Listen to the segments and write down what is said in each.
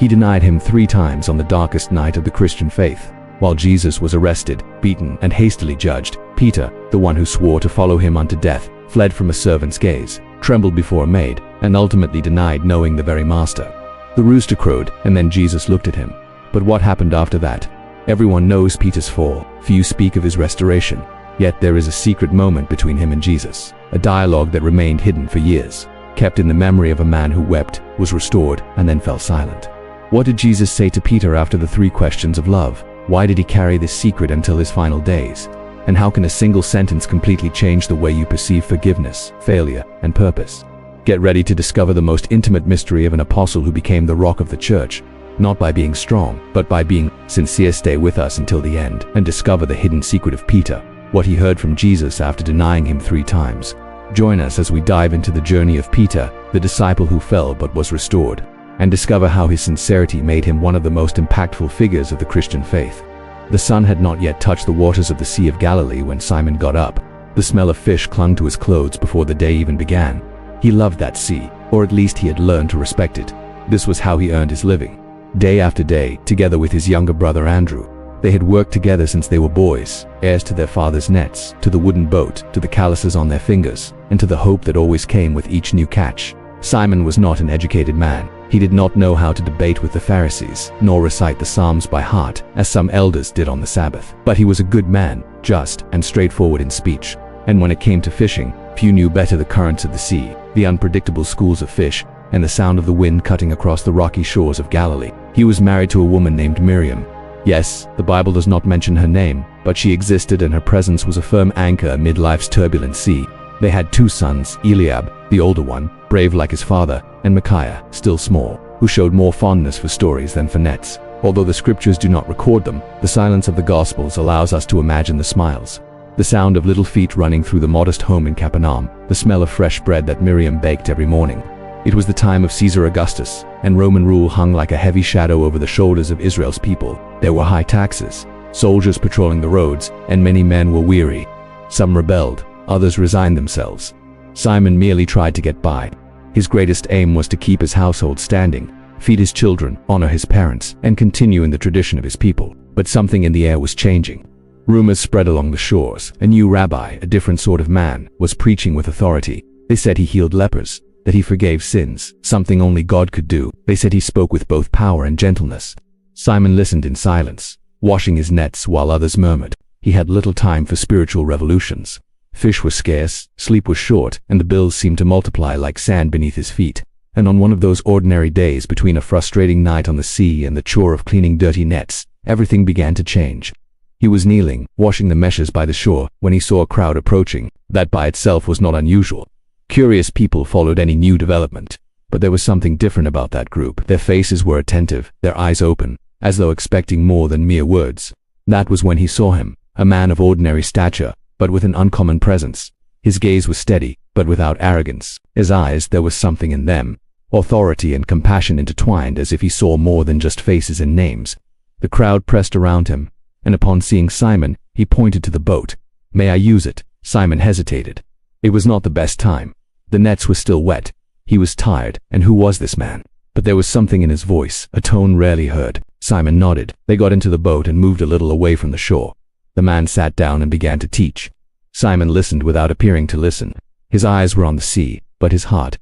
He denied him 3 times on the darkest night of the Christian faith. While Jesus was arrested, beaten, and hastily judged, Peter, the one who swore to follow him unto death, fled from a servant's gaze, trembled before a maid, and ultimately denied knowing the very master. The rooster crowed, and then Jesus looked at him. But what happened after that? Everyone knows Peter's fall, few speak of his restoration. Yet there is a secret moment between him and Jesus, a dialogue that remained hidden for years, kept in the memory of a man who wept, was restored, and then fell silent. What did Jesus say to Peter after the 3 questions of love? Why did he carry this secret until his final days? And how can a single sentence completely change the way you perceive forgiveness, failure, and purpose? Get ready to discover the most intimate mystery of an apostle who became the rock of the church, not by being strong, but by being sincere. Stay with us until the end and discover the hidden secret of Peter, what he heard from Jesus after denying him 3 times. Join us as we dive into the journey of Peter, the disciple who fell but was restored, and discover how his sincerity made him one of the most impactful figures of the Christian faith. The sun had not yet touched the waters of the Sea of Galilee when Simon got up. The smell of fish clung to his clothes before the day even began. He loved that sea, or at least he had learned to respect it. This was how he earned his living. Day after day, together with his younger brother Andrew, they had worked together since they were boys, heirs to their father's nets, to the wooden boat, to the calluses on their fingers, and to the hope that always came with each new catch. Simon was not an educated man. He did not know how to debate with the Pharisees, nor recite the Psalms by heart, as some elders did on the Sabbath. But he was a good man, just and straightforward in speech. And when it came to fishing, few knew better the currents of the sea, the unpredictable schools of fish, and the sound of the wind cutting across the rocky shores of Galilee. He was married to a woman named Miriam. Yes, the Bible does not mention her name, but she existed and her presence was a firm anchor amid life's turbulent sea. They had 2 sons, Eliab, the older one, brave like his father, and Micaiah, still small, who showed more fondness for stories than for nets. Although the scriptures do not record them, the silence of the Gospels allows us to imagine the smiles. The sound of little feet running through the modest home in Capernaum, the smell of fresh bread that Miriam baked every morning. It was the time of Caesar Augustus, and Roman rule hung like a heavy shadow over the shoulders of Israel's people. There were high taxes, soldiers patrolling the roads, and many men were weary. Some rebelled, others resigned themselves. Simon merely tried to get by. His greatest aim was to keep his household standing, feed his children, honor his parents, and continue in the tradition of his people. But something in the air was changing. Rumors spread along the shores. A new rabbi, a different sort of man, was preaching with authority. They said he healed lepers, that he forgave sins, something only God could do. They said he spoke with both power and gentleness. Simon listened in silence, washing his nets while others murmured. He had little time for spiritual revolutions. Fish were scarce, sleep was short, and the bills seemed to multiply like sand beneath his feet. And on one of those ordinary days between a frustrating night on the sea and the chore of cleaning dirty nets, everything began to change. He was kneeling, washing the meshes by the shore, when he saw a crowd approaching. That by itself was not unusual. Curious people followed any new development. But there was something different about that group. Their faces were attentive, their eyes open, as though expecting more than mere words. That was when he saw him, a man of ordinary stature, but with an uncommon presence. His gaze was steady, but without arrogance. His eyes, there was something in them, authority and compassion intertwined, as if he saw more than just faces and names. The crowd pressed around him, and upon seeing Simon, he pointed to the boat. "May I use it?" Simon hesitated. It was not the best time. The nets were still wet. He was tired, and who was this man? But there was something in his voice, a tone rarely heard. Simon nodded. They got into the boat and moved a little away from the shore. The man sat down and began to teach. Simon listened without appearing to listen. His eyes were on the sea, but his heart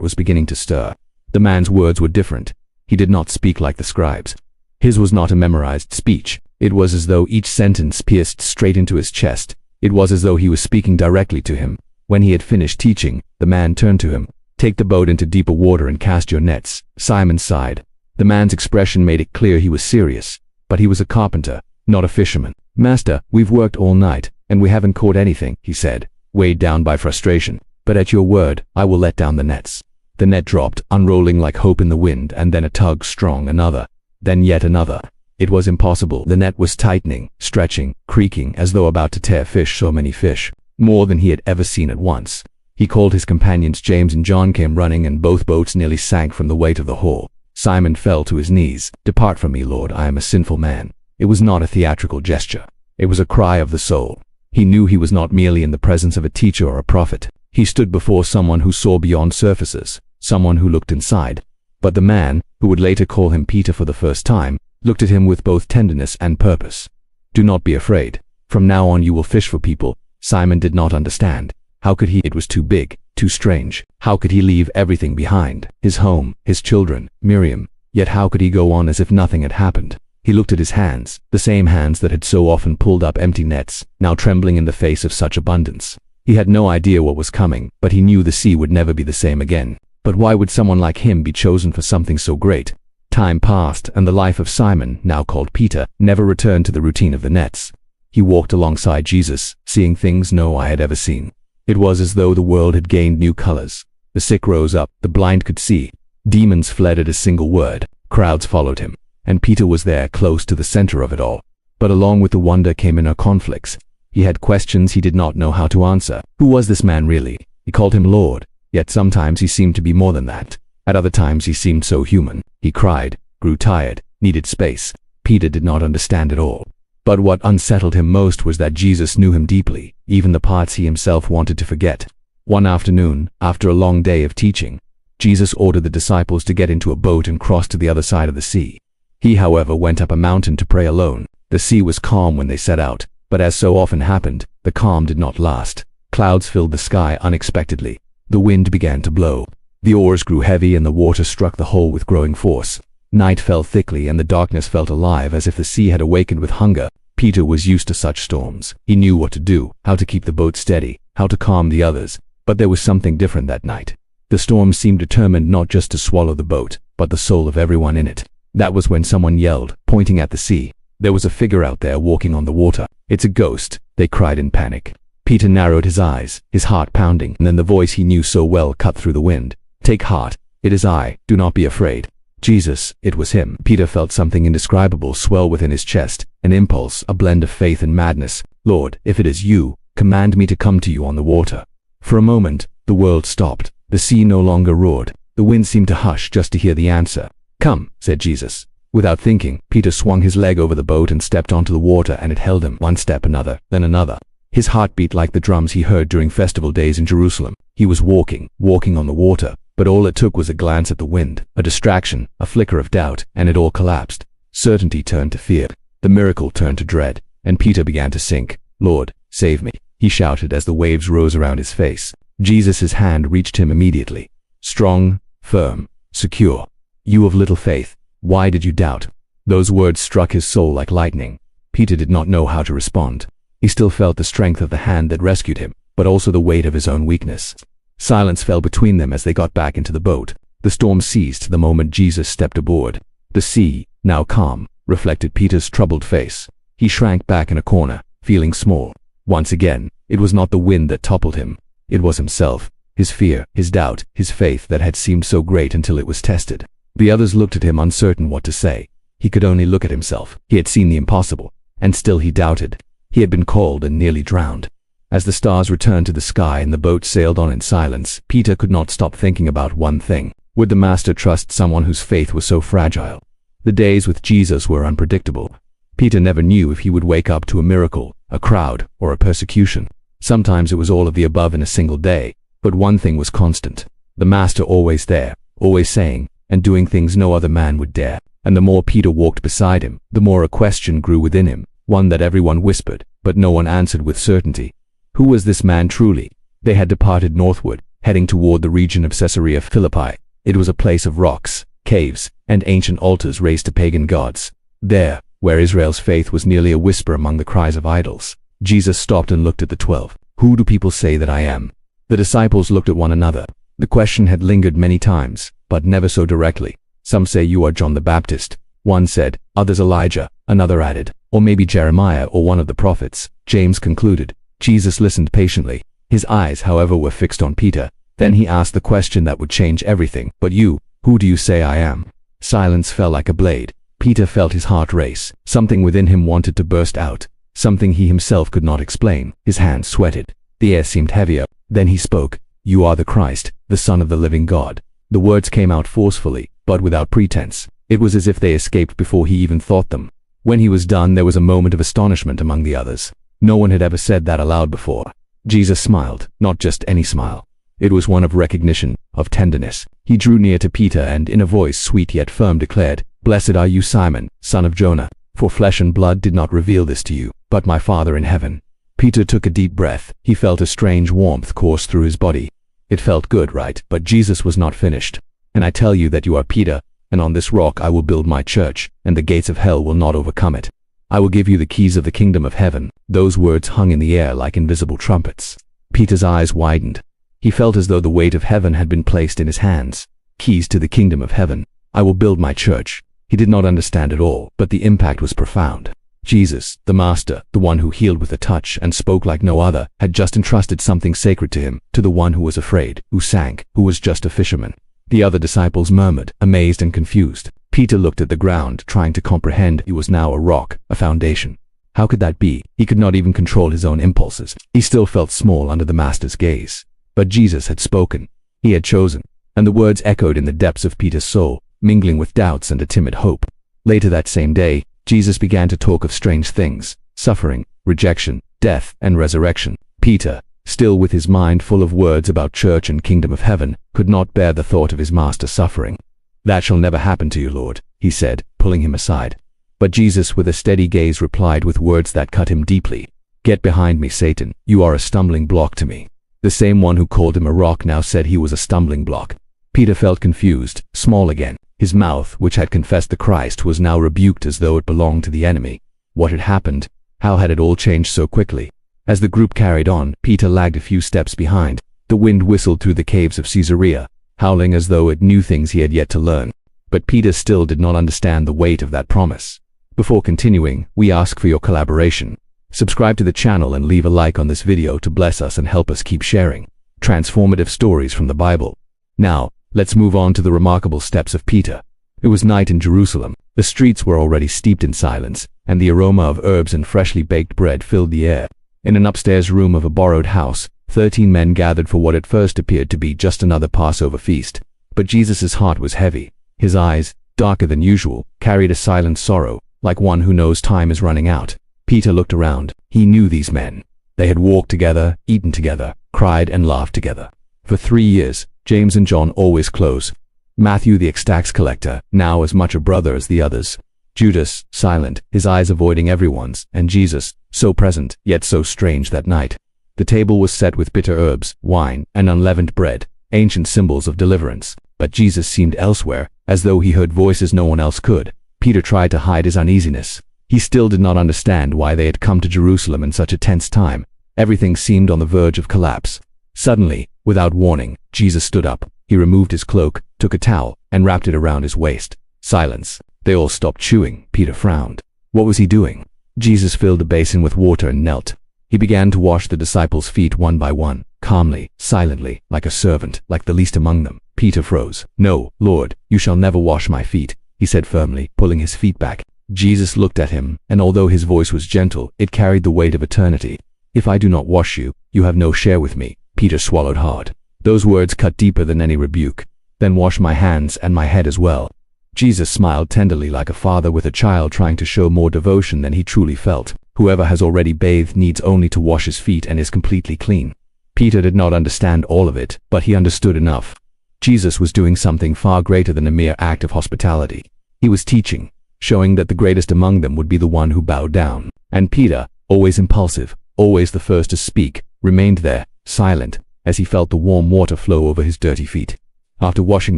was beginning to stir. The man's words were different. He did not speak like the scribes. His was not a memorized speech. It was as though each sentence pierced straight into his chest. It was as though he was speaking directly to him. When he had finished teaching, the man turned to him. "Take the boat into deeper water and cast your nets." Simon sighed. The man's expression made it clear he was serious. But he was a carpenter, not a fisherman. "Master, we've worked all night, and we haven't caught anything," he said, weighed down by frustration. "But at your word, I will let down the nets." The net dropped, unrolling like hope in the wind, and then a tug strong, another, then yet another. It was impossible. The net was tightening, stretching, creaking, as though about to tear fish. So many fish, more than he had ever seen at once. He called his companions. James and John came running, and both boats nearly sank from the weight of the haul. Simon fell to his knees. "Depart from me, Lord, I am a sinful man." It was not a theatrical gesture. It was a cry of the soul. He knew he was not merely in the presence of a teacher or a prophet. He stood before someone who saw beyond surfaces, someone who looked inside. But the man, who would later call him Peter for the first time, looked at him with both tenderness and purpose. "Do not be afraid. From now on you will fish for people." Simon did not understand. How could he? It was too big, too strange. How could he leave everything behind? His home, his children, Miriam. Yet how could he go on as if nothing had happened? He looked at his hands, the same hands that had so often pulled up empty nets, now trembling in the face of such abundance. He had no idea what was coming, but he knew the sea would never be the same again. But why would someone like him be chosen for something so great? Time passed, and the life of Simon, now called Peter, never returned to the routine of the nets. He walked alongside Jesus, seeing things no eye had ever seen. It was as though the world had gained new colors. The sick rose up, the blind could see. Demons fled at a single word. Crowds followed him. And Peter was there, close to the center of it all. But along with the wonder came inner conflicts. He had questions he did not know how to answer. Who was this man really? He called him Lord, yet sometimes he seemed to be more than that. At other times he seemed so human. He cried, grew tired, needed space. Peter did not understand it all. But what unsettled him most was that Jesus knew him deeply, even the parts he himself wanted to forget. One afternoon, after a long day of teaching, Jesus ordered the disciples to get into a boat and cross to the other side of the sea. He, however, went up a mountain to pray alone. The sea was calm when they set out, but as so often happened, the calm did not last. Clouds filled the sky unexpectedly. The wind began to blow. The oars grew heavy and the water struck the hull with growing force. Night fell thickly and the darkness felt alive as if the sea had awakened with hunger. Peter was used to such storms. He knew what to do, how to keep the boat steady, how to calm the others. But there was something different that night. The storm seemed determined not just to swallow the boat, but the soul of everyone in it. That was when someone yelled, pointing at the sea. There was a figure out there walking on the water. "It's a ghost," they cried in panic. Peter narrowed his eyes, his heart pounding, and then the voice he knew so well cut through the wind. "Take heart. It is I. Do not be afraid." Jesus, it was him. Peter felt something indescribable swell within his chest, an impulse, a blend of faith and madness. "Lord, if it is you, command me to come to you on the water." For a moment, the world stopped. The sea no longer roared. The wind seemed to hush just to hear the answer. "Come," said Jesus. Without thinking, Peter swung his leg over the boat and stepped onto the water, and it held him. One step, another, then another. His heart beat like the drums he heard during festival days in Jerusalem. He was walking on the water, but all it took was a glance at the wind, a distraction, a flicker of doubt, and it all collapsed. Certainty turned to fear. The miracle turned to dread, and Peter began to sink. "Lord, save me," he shouted as the waves rose around his face. Jesus' hand reached him immediately. Strong, firm, secure. "You of little faith, why did you doubt?" Those words struck his soul like lightning. Peter did not know how to respond. He still felt the strength of the hand that rescued him, but also the weight of his own weakness. Silence fell between them as they got back into the boat. The storm ceased the moment Jesus stepped aboard. The sea, now calm, reflected Peter's troubled face. He shrank back in a corner, feeling small. Once again, it was not the wind that toppled him. It was himself, his fear, his doubt, his faith that had seemed so great until it was tested. The others looked at him uncertain what to say. He could only look at himself. He had seen the impossible, and still he doubted. He had been called and nearly drowned. As the stars returned to the sky and the boat sailed on in silence, Peter could not stop thinking about one thing. Would the Master trust someone whose faith was so fragile? The days with Jesus were unpredictable. Peter never knew if he would wake up to a miracle, a crowd, or a persecution. Sometimes it was all of the above in a single day, but one thing was constant. The Master always there, always saying and doing things no other man would dare. And the more Peter walked beside him, the more a question grew within him, one that everyone whispered, but no one answered with certainty. Who was this man truly? They had departed northward, heading toward the region of Caesarea Philippi. It was a place of rocks, caves, and ancient altars raised to pagan gods. There, where Israel's faith was nearly a whisper among the cries of idols, Jesus stopped and looked at the 12. "Who do people say that I am?" The disciples looked at one another. The question had lingered many times, but never so directly. "Some say you are John the Baptist," one said, others Elijah, another added, "or maybe Jeremiah or one of the prophets," James concluded. Jesus listened patiently. His eyes, however, were fixed on Peter. Then he asked the question that would change everything. "But you, who do you say I am?" Silence fell like a blade. Peter felt his heart race. Something within him wanted to burst out. Something he himself could not explain. His hands sweated. The air seemed heavier. Then he spoke. "You are the Christ, the Son of the living God." The words came out forcefully, but without pretense. It was as if they escaped before he even thought them. When he was done, there was a moment of astonishment among the others. No one had ever said that aloud before. Jesus smiled, not just any smile. It was one of recognition, of tenderness. He drew near to Peter and, in a voice sweet yet firm, declared, "Blessed are you, Simon, son of Jonah, for flesh and blood did not reveal this to you, but my Father in heaven." Peter took a deep breath. He felt a strange warmth course through his body. It felt good, right? But Jesus was not finished. "And I tell you that you are Peter, and on this rock I will build my church, and the gates of hell will not overcome it. I will give you the keys of the kingdom of heaven." Those words hung in the air like invisible trumpets. Peter's eyes widened. He felt as though the weight of heaven had been placed in his hands. Keys to the kingdom of heaven. "I will build my church." He did not understand it all, but the impact was profound. Jesus, the Master, the one who healed with a touch and spoke like no other, had just entrusted something sacred to him, to the one who was afraid, who sank, who was just a fisherman. The other disciples murmured, amazed and confused. Peter looked at the ground, trying to comprehend. He was now a rock, a foundation. How could that be? He could not even control his own impulses. He still felt small under the Master's gaze. But Jesus had spoken. He had chosen. And the words echoed in the depths of Peter's soul, mingling with doubts and a timid hope. Later that same day, Jesus began to talk of strange things: suffering, rejection, death, and resurrection. Peter, still with his mind full of words about church and kingdom of heaven, could not bear the thought of his Master suffering. "That shall never happen to you, Lord," he said, pulling him aside. But Jesus, with a steady gaze, replied with words that cut him deeply. "Get behind me, Satan. You are a stumbling block to me." The same one who called him a rock now said he was a stumbling block. Peter felt confused, small again. His mouth, which had confessed the Christ, was now rebuked as though it belonged to the enemy. What had happened? How had it all changed so quickly? As the group carried on, Peter lagged a few steps behind. The wind whistled through the caves of Caesarea, howling as though it knew things he had yet to learn. But Peter still did not understand the weight of that promise. Before continuing, we ask for your collaboration. Subscribe to the channel and leave a like on this video to bless us and help us keep sharing transformative stories from the Bible. Now, let's move on to the remarkable steps of Peter. It was night in Jerusalem. The streets were already steeped in silence, and the aroma of herbs and freshly baked bread filled the air. In an upstairs room of a borrowed house, 13 men gathered for what at first appeared to be just another Passover feast. But Jesus' heart was heavy. His eyes, darker than usual, carried a silent sorrow, like one who knows time is running out. Peter looked around. He knew these men. They had walked together, eaten together, cried and laughed together. For 3 years, James and John always close. Matthew, the tax collector, now as much a brother as the others. Judas, silent, his eyes avoiding everyone's, and Jesus, so present, yet so strange that night. The table was set with bitter herbs, wine, and unleavened bread, ancient symbols of deliverance. But Jesus seemed elsewhere, as though he heard voices no one else could. Peter tried to hide his uneasiness. He still did not understand why they had come to Jerusalem in such a tense time. Everything seemed on the verge of collapse. Suddenly, without warning, Jesus stood up. He removed his cloak, took a towel, and wrapped it around his waist. Silence. They all stopped chewing. Peter frowned. What was he doing? Jesus filled a basin with water and knelt. He began to wash the disciples' feet one by one, calmly, silently, like a servant, like the least among them. Peter froze. "No, Lord, you shall never wash my feet," he said firmly, pulling his feet back. Jesus looked at him, and although his voice was gentle, it carried the weight of eternity. "If I do not wash you, you have no share with me." Peter swallowed hard. Those words cut deeper than any rebuke. "Then wash my hands and my head as well." Jesus smiled tenderly, like a father with a child trying to show more devotion than he truly felt. Whoever has already bathed needs only to wash his feet and is completely clean. Peter did not understand all of it, but he understood enough. Jesus was doing something far greater than a mere act of hospitality. He was teaching, showing that the greatest among them would be the one who bowed down. And Peter, always impulsive, always the first to speak, remained there, silent, as he felt the warm water flow over his dirty feet. After washing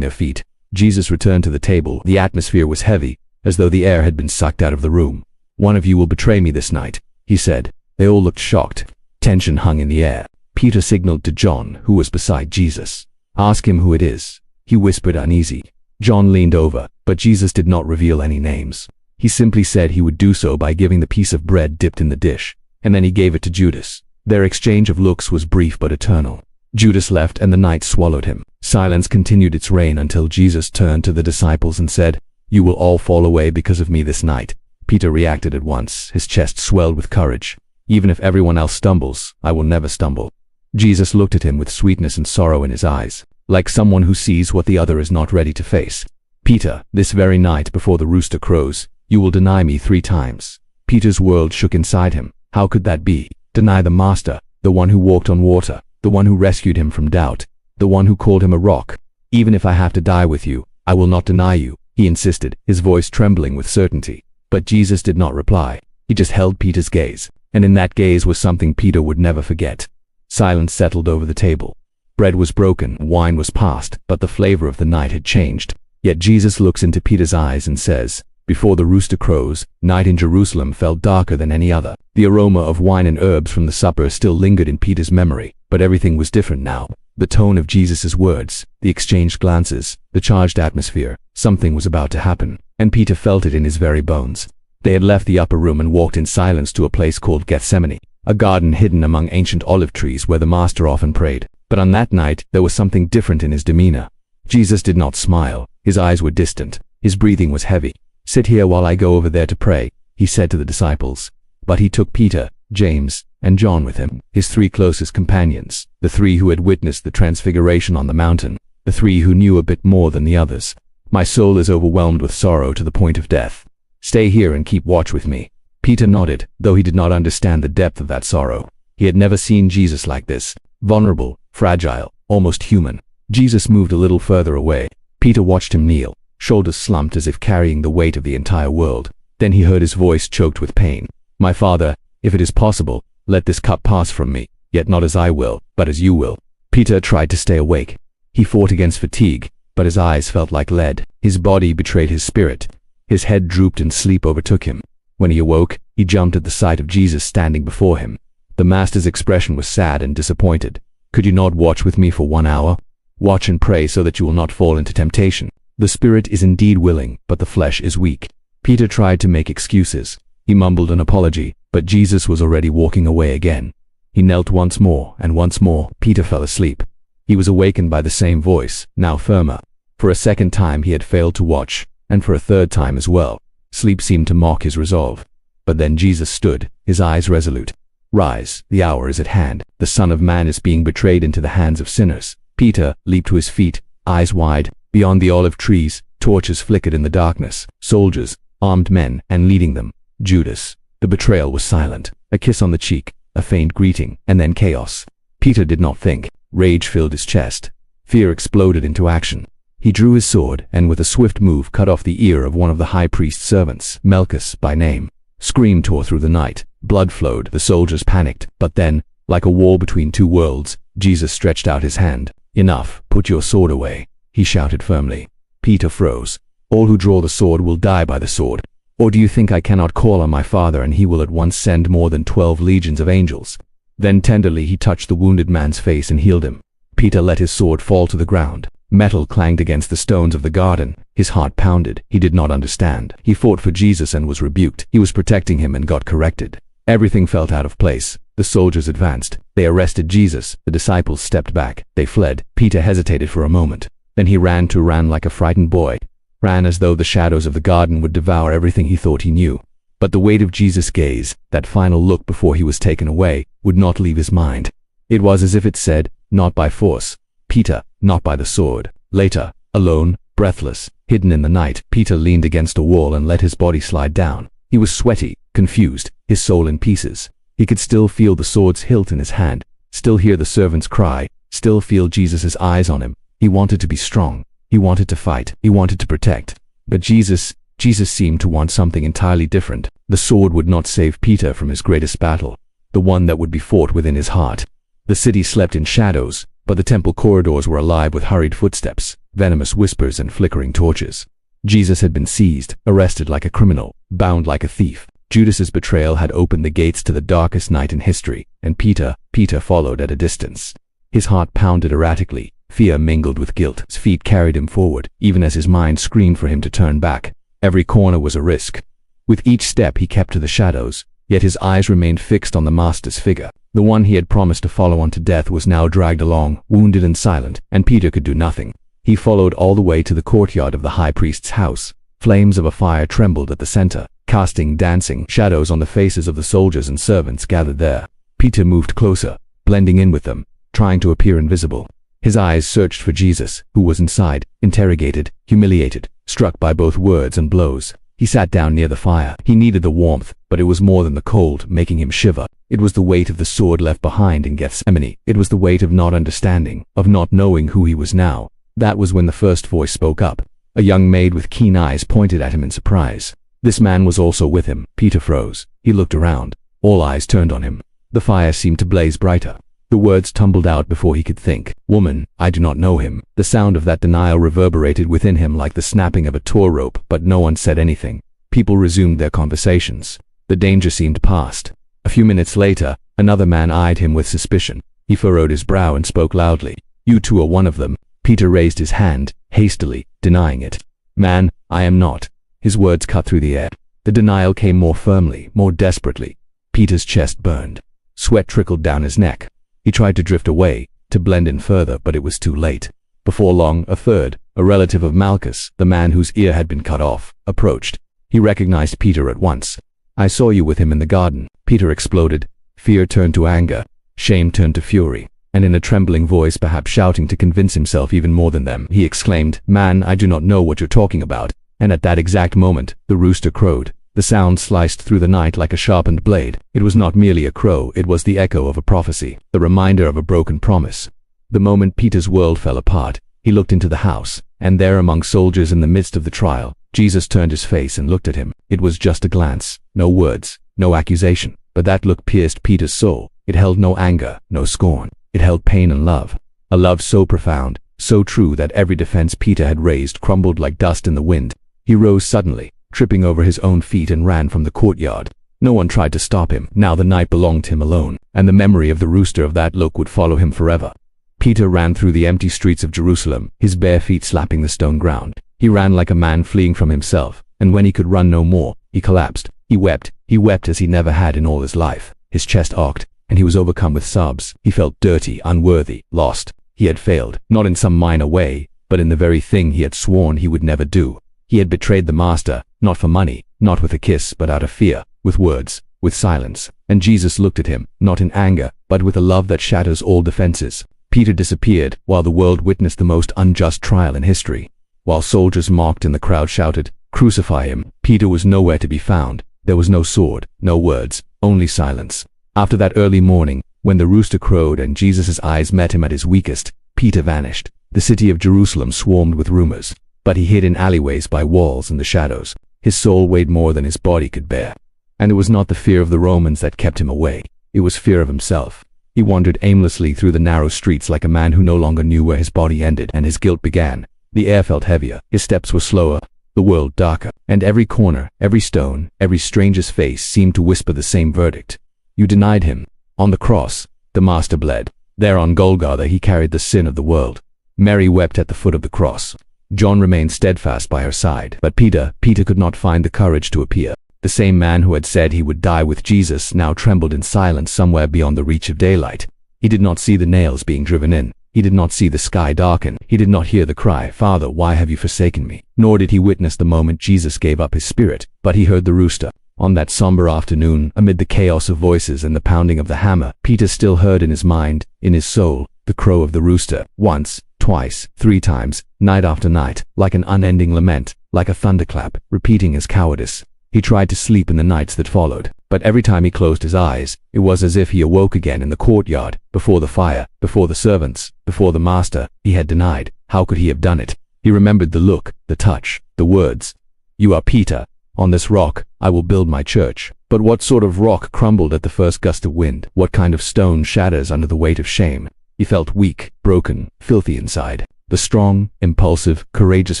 their feet, Jesus returned to the table. The atmosphere was heavy, as though the air had been sucked out of the room. "One of you will betray me this night," he said. They all looked shocked. Tension hung in the air. Peter signaled to John, who was beside Jesus. "Ask him who it is," he whispered, uneasy. John leaned over, but Jesus did not reveal any names. He simply said he would do so by giving the piece of bread dipped in the dish, and then he gave it to Judas. Their exchange of looks was brief but eternal. Judas left and the night swallowed him. Silence continued its reign until Jesus turned to the disciples and said, "You will all fall away because of me this night." Peter reacted at once. His chest swelled with courage. "Even if everyone else stumbles, I will never stumble." Jesus looked at him with sweetness and sorrow in his eyes, like someone who sees what the other is not ready to face. "Peter, this very night before the rooster crows, you will deny me 3 times. Peter's world shook inside him. How could that be? Deny the Master, the one who walked on water, the one who rescued him from doubt. the one who called him a rock. "Even if I have to die with you, I will not deny you," he insisted, his voice trembling with certainty. But Jesus did not reply. He just held Peter's gaze, and in that gaze was something Peter would never forget. Silence settled over the table. Bread was broken, wine was passed, but the flavor of the night had changed. Yet Jesus looks into Peter's eyes and says, "Before the rooster crows, night in Jerusalem felt darker than any other." The aroma of wine and herbs from the supper still lingered in Peter's memory, but everything was different now. The tone of Jesus' words, the exchanged glances, the charged atmosphere, something was about to happen, and Peter felt it in his very bones. They had left the upper room and walked in silence to a place called Gethsemane, a garden hidden among ancient olive trees where the Master often prayed. But on that night, there was something different in his demeanor. Jesus did not smile. His eyes were distant. His breathing was heavy. "Sit here while I go over there to pray," he said to the disciples. But he took Peter, James, and John with him, his three closest companions, the three who had witnessed the transfiguration on the mountain, the three who knew a bit more than the others. "My soul is overwhelmed with sorrow to the point of death. Stay here and keep watch with me." Peter nodded, though he did not understand the depth of that sorrow. He had never seen Jesus like this, vulnerable, fragile, almost human. Jesus moved a little further away. Peter watched him kneel, shoulders slumped as if carrying the weight of the entire world. Then he heard his voice choked with pain. "My Father, if it is possible, let this cup pass from me, yet not as I will, but as you will." Peter tried to stay awake. He fought against fatigue, but his eyes felt like lead. His body betrayed his spirit. His head drooped and sleep overtook him. When he awoke, he jumped at the sight of Jesus standing before him. The Master's expression was sad and disappointed. "Could you not watch with me for 1 hour? Watch and pray so that you will not fall into temptation. The spirit is indeed willing, but the flesh is weak." Peter tried to make excuses. He mumbled an apology, but Jesus was already walking away again. He knelt once more, and once more, Peter fell asleep. He was awakened by the same voice, now firmer. For a second time he had failed to watch, and for a third time as well. Sleep seemed to mock his resolve. But then Jesus stood, his eyes resolute. "Rise, the hour is at hand. The Son of Man is being betrayed into the hands of sinners." Peter leaped to his feet, eyes wide. Beyond the olive trees, torches flickered in the darkness. Soldiers, armed men, and leading them, Judas. The betrayal was silent. A kiss on the cheek, a faint greeting, and then chaos. Peter did not think. Rage filled his chest. Fear exploded into action. He drew his sword, and with a swift move cut off the ear of one of the high priest's servants, Malchus by name. Scream tore through the night. Blood flowed. The soldiers panicked. But then, like a wall between two worlds, Jesus stretched out his hand. "Enough, put your sword away," he shouted firmly. Peter froze. "All who draw the sword will die by the sword. Or do you think I cannot call on my Father and he will at once send more than 12 legions of angels?" Then tenderly he touched the wounded man's face and healed him. Peter let his sword fall to the ground. Metal clanged against the stones of the garden. His heart pounded. He did not understand. He fought for Jesus and was rebuked. He was protecting him and got corrected. Everything felt out of place. The soldiers advanced. They arrested Jesus. The disciples stepped back. They fled. Peter hesitated for a moment. Then he ran like a frightened boy. Ran as though the shadows of the garden would devour everything he thought he knew. But the weight of Jesus' gaze, that final look before he was taken away, would not leave his mind. It was as if it said, "Not by force. Peter, not by the sword." Later, alone, breathless, hidden in the night, Peter leaned against a wall and let his body slide down. He was sweaty, confused, his soul in pieces. He could still feel the sword's hilt in his hand, still hear the servant's cry, still feel Jesus' eyes on him. He wanted to be strong. He wanted to fight. He wanted to protect. But Jesus seemed to want something entirely different. The sword would not save Peter from his greatest battle, the one that would be fought within his heart. The city slept in shadows, but the temple corridors were alive with hurried footsteps, venomous whispers, and flickering torches. Jesus had been seized, arrested like a criminal, bound like a thief. Judas's betrayal had opened the gates to the darkest night in history, and Peter followed at a distance. His heart pounded erratically. Fear mingled with guilt. His feet carried him forward, even as his mind screamed for him to turn back. Every corner was a risk. With each step he kept to the shadows, yet his eyes remained fixed on the Master's figure. The one he had promised to follow unto death was now dragged along, wounded and silent, and Peter could do nothing. He followed all the way to the courtyard of the high priest's house. Flames of a fire trembled at the center, casting dancing shadows on the faces of the soldiers and servants gathered there. Peter moved closer, blending in with them, trying to appear invisible. His eyes searched for Jesus, who was inside, interrogated, humiliated, struck by both words and blows. He sat down near the fire. He needed the warmth, but it was more than the cold, making him shiver. It was the weight of the sword left behind in Gethsemane. It was the weight of not understanding, of not knowing who he was now. That was when the first voice spoke up. A young maid with keen eyes pointed at him in surprise. This man was also with him. Peter froze. He looked around. All eyes turned on him. The fire seemed to blaze brighter. The words tumbled out before he could think. "Woman, I do not know him." The sound of that denial reverberated within him like the snapping of a tow rope, but no one said anything. People resumed their conversations. The danger seemed past. A few minutes later, another man eyed him with suspicion. He furrowed his brow and spoke loudly. "You two are one of them." Peter raised his hand, hastily, denying it. "Man, I am not." His words cut through the air. The denial came more firmly, more desperately. Peter's chest burned. Sweat trickled down his neck. He tried to drift away, to blend in further, but it was too late. Before long, a third, a relative of Malchus, the man whose ear had been cut off, approached. He recognized Peter at once. "I saw you with him in the garden." Peter exploded. Fear turned to anger. Shame turned to fury. And in a trembling voice, perhaps shouting to convince himself even more than them, he exclaimed, "Man, I do not know what you're talking about." And at that exact moment, the rooster crowed. The sound sliced through the night like a sharpened blade. It was not merely a crow, it was the echo of a prophecy, the reminder of a broken promise. The moment Peter's world fell apart, he looked into the house, and there among soldiers in the midst of the trial, Jesus turned his face and looked at him. It was just a glance, no words, no accusation, but that look pierced Peter's soul. It held no anger, no scorn. It held pain and love. A love so profound, so true that every defense Peter had raised crumbled like dust in the wind. He rose suddenly, tripping over his own feet, and ran from the courtyard. No one tried to stop him. Now the night belonged to him alone, and the memory of the rooster of that look would follow him forever. Peter ran through the empty streets of Jerusalem, his bare feet slapping the stone ground. He ran like a man fleeing from himself, and when he could run no more, he collapsed. He wept as he never had in all his life. His chest arched, and he was overcome with sobs. He felt dirty, unworthy, lost. He had failed, not in some minor way, but in the very thing he had sworn he would never do. He had betrayed the Master, not for money, not with a kiss, but out of fear, with words, with silence. And Jesus looked at him, not in anger, but with a love that shatters all defenses. Peter disappeared, while the world witnessed the most unjust trial in history. While soldiers mocked and the crowd shouted, "Crucify him," Peter was nowhere to be found. There was no sword, no words, only silence. After that early morning, when the rooster crowed and Jesus' eyes met him at his weakest, Peter vanished. The city of Jerusalem swarmed with rumors, but he hid in alleyways by walls and the shadows. His soul weighed more than his body could bear. And it was not the fear of the Romans that kept him away. It was fear of himself. He wandered aimlessly through the narrow streets like a man who no longer knew where his body ended and his guilt began. The air felt heavier, his steps were slower, the world darker, and every corner, every stone, every stranger's face seemed to whisper the same verdict. You denied him. On the cross, the Master bled. There on Golgotha he carried the sin of the world. Mary wept at the foot of the cross. John remained steadfast by her side, but Peter could not find the courage to appear. The same man who had said he would die with Jesus now trembled in silence somewhere beyond the reach of daylight. He did not see the nails being driven in. He did not see the sky darken. He did not hear the cry, "Father, why have you forsaken me?" Nor did he witness the moment Jesus gave up his spirit, but he heard the rooster. On that somber afternoon, amid the chaos of voices and the pounding of the hammer, Peter still heard in his mind, in his soul, the crow of the rooster, once, twice, 3 times, night after night, like an unending lament, like a thunderclap, repeating his cowardice. He tried to sleep in the nights that followed, but every time he closed his eyes, it was as if he awoke again in the courtyard, before the fire, before the servants, before the Master he had denied. How could he have done it? He remembered the look, the touch, the words. "You are Peter. On this rock, I will build my church." But what sort of rock crumbled at the first gust of wind? What kind of stone shatters under the weight of shame? He felt weak, broken, filthy inside. The strong, impulsive, courageous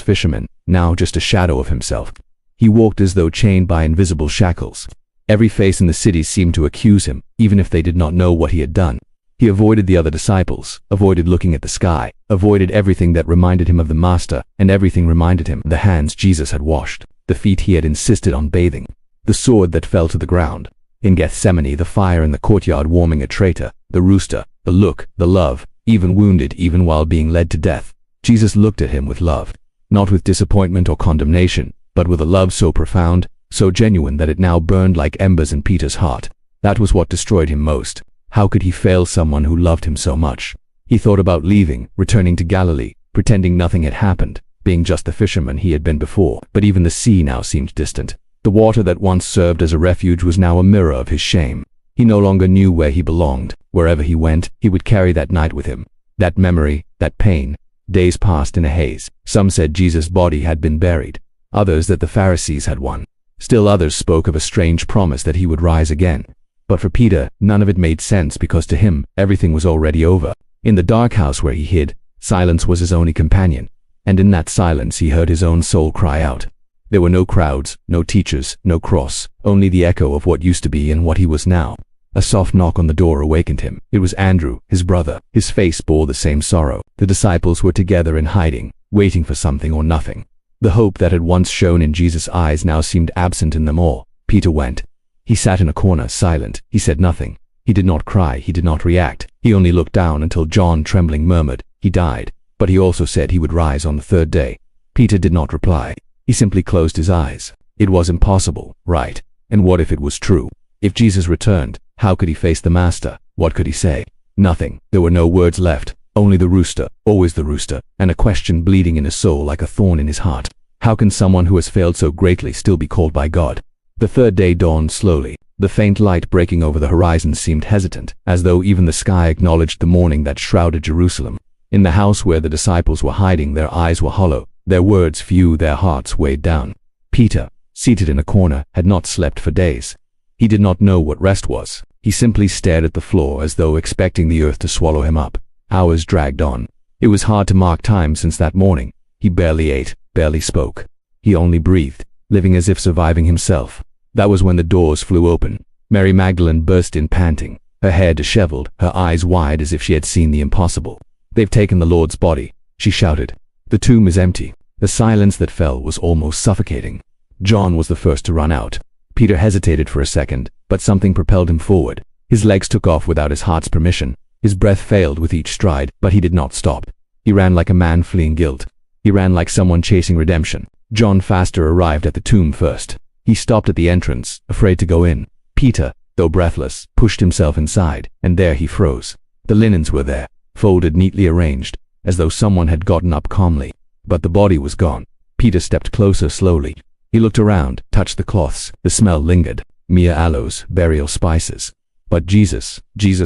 fisherman, now just a shadow of himself. He walked as though chained by invisible shackles. Every face in the city seemed to accuse him, even if they did not know what he had done. He avoided the other disciples, avoided looking at the sky, avoided everything that reminded him of the Master, and everything reminded him of the hands Jesus had washed, the feet he had insisted on bathing, the sword that fell to the ground. In Gethsemane, the fire in the courtyard warming a traitor, the rooster, the look, the love, even wounded, even while being led to death. Jesus looked at him with love, not with disappointment or condemnation, but with a love so profound, so genuine that it now burned like embers in Peter's heart. That was what destroyed him most. How could he fail someone who loved him so much? He thought about leaving, returning to Galilee, pretending nothing had happened, being just the fisherman he had been before. But even the sea now seemed distant. The water that once served as a refuge was now a mirror of his shame. He no longer knew where he belonged. Wherever he went, he would carry that night with him. That memory, that pain. Days passed in a haze. Some said Jesus' body had been buried. Others that the Pharisees had won. Still others spoke of a strange promise that he would rise again. But for Peter, none of it made sense because to him, everything was already over. In the dark house where he hid, silence was his only companion. And in that silence he heard his own soul cry out. There were no crowds, no teachers, no cross, only the echo of what used to be and what he was now. A soft knock on the door awakened him. It was Andrew, his brother. His face bore the same sorrow. The disciples were together in hiding, waiting for something or nothing. The hope that had once shone in Jesus' eyes now seemed absent in them all. Peter went. He sat in a corner, silent. He said nothing. He did not cry. He did not react. He only looked down until John, trembling, murmured, "He died." But he also said he would rise on the third day. Peter did not reply. He simply closed his eyes. It was impossible, right? And what if it was true? If Jesus returned, how could he face the Master? What could he say? Nothing. There were no words left. Only the rooster, always the rooster, and a question bleeding in his soul like a thorn in his heart. How can someone who has failed so greatly still be called by God? The third day dawned slowly. The faint light breaking over the horizon seemed hesitant, as though even the sky acknowledged the mourning that shrouded Jerusalem. In the house where the disciples were hiding, their eyes were hollow, their words few, their hearts weighed down. Peter, seated in a corner, had not slept for days. He did not know what rest was. He simply stared at the floor as though expecting the earth to swallow him up. Hours dragged on. It was hard to mark time since that morning. He barely ate, barely spoke. He only breathed, living as if surviving himself. That was when the doors flew open. Mary Magdalene burst in panting, her hair disheveled, her eyes wide as if she had seen the impossible. "They've taken the Lord's body," she shouted. "The tomb is empty." The silence that fell was almost suffocating. John was the first to run out. Peter hesitated for a second, but something propelled him forward. His legs took off without his heart's permission. His breath failed with each stride, but he did not stop. He ran like a man fleeing guilt. He ran like someone chasing redemption. John faster arrived at the tomb first. He stopped at the entrance, afraid to go in. Peter, though breathless, pushed himself inside, and there he froze. The linens were there, folded, neatly arranged, as though someone had gotten up calmly. But the body was gone. Peter stepped closer slowly. He looked around, touched the cloths. The smell lingered. Mere aloes, burial spices. But Jesus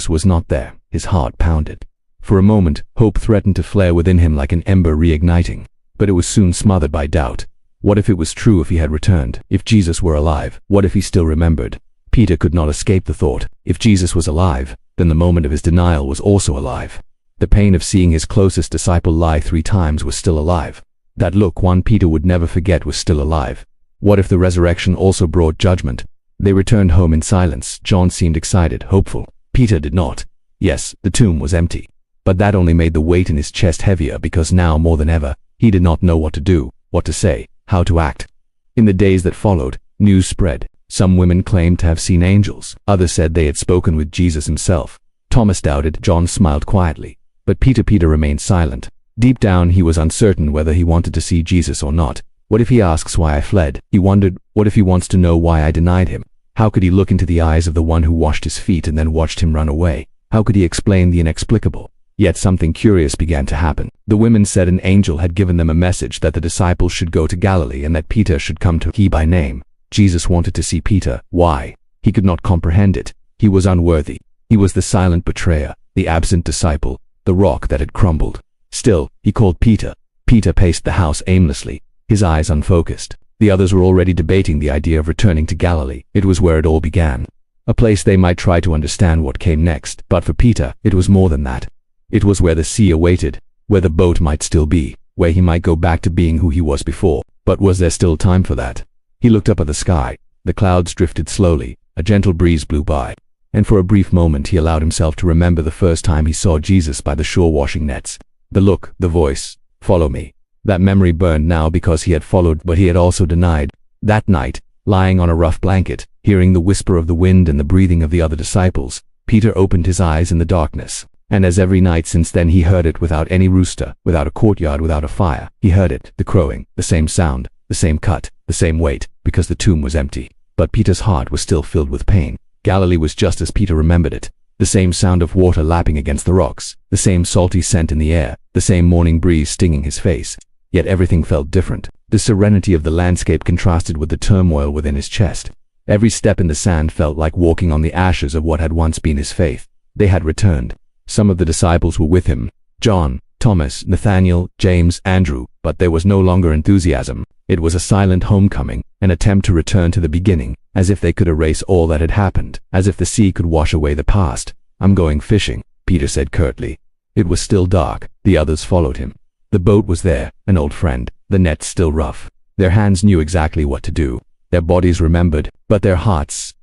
was not there. His heart pounded. For a moment, hope threatened to flare within him like an ember reigniting. But it was soon smothered by doubt. What if it was true, if he had returned? If Jesus were alive? What if he still remembered? Peter could not escape the thought. If Jesus was alive, then the moment of his denial was also alive. The pain of seeing his closest disciple lie 3 times was still alive. That look one Peter would never forget was still alive. What if the resurrection also brought judgment? They returned home in silence. John seemed excited, hopeful. Peter did not. Yes, the tomb was empty. But that only made the weight in his chest heavier, because now more than ever, he did not know what to do, what to say, how to act. In the days that followed, news spread. Some women claimed to have seen angels. Others said they had spoken with Jesus himself. Thomas doubted. John smiled quietly. But Peter remained silent. Deep down he was uncertain whether he wanted to see Jesus or not. What if he asks why I fled? He wondered, what if he wants to know why I denied him? How could he look into the eyes of the one who washed his feet and then watched him run away? How could he explain the inexplicable? Yet something curious began to happen. The women said an angel had given them a message that the disciples should go to Galilee and that Peter should come to he by name. Jesus wanted to see Peter. Why? He could not comprehend it. He was unworthy. He was the silent betrayer, the absent disciple, the rock that had crumbled. Still, he called Peter. Peter paced the house aimlessly, his eyes unfocused. The others were already debating the idea of returning to Galilee. It was where it all began. A place they might try to understand what came next. But for Peter, it was more than that. It was where the sea awaited, where the boat might still be, where he might go back to being who he was before. But was there still time for that? He looked up at the sky. The clouds drifted slowly. A gentle breeze blew by. And for a brief moment he allowed himself to remember the first time he saw Jesus by the shore washing nets. The look, the voice, "Follow me." That memory burned now because he had followed, but he had also denied. That night, lying on a rough blanket, hearing the whisper of the wind and the breathing of the other disciples, Peter opened his eyes in the darkness. And as every night since then he heard it, without any rooster, without a courtyard, without a fire, he heard it, the crowing, the same sound, the same cut, the same weight, because the tomb was empty. But Peter's heart was still filled with pain. Galilee was just as Peter remembered it. The same sound of water lapping against the rocks, the same salty scent in the air, the same morning breeze stinging his face. yet everything felt different. The serenity of the landscape contrasted with the turmoil within his chest. Every step in the sand felt like walking on the ashes of what had once been his faith. They had returned. Some of the disciples were with him: John, Thomas, Nathanael, James, Andrew, but there was no longer enthusiasm. It was a silent homecoming, an attempt to return to the beginning, as if they could erase all that had happened, as if the sea could wash away the past. "I'm going fishing," Peter said curtly. It was still dark. The others followed him. The boat was there, an old friend, the net still rough. Their hands knew exactly what to do. Their bodies remembered, but their hearts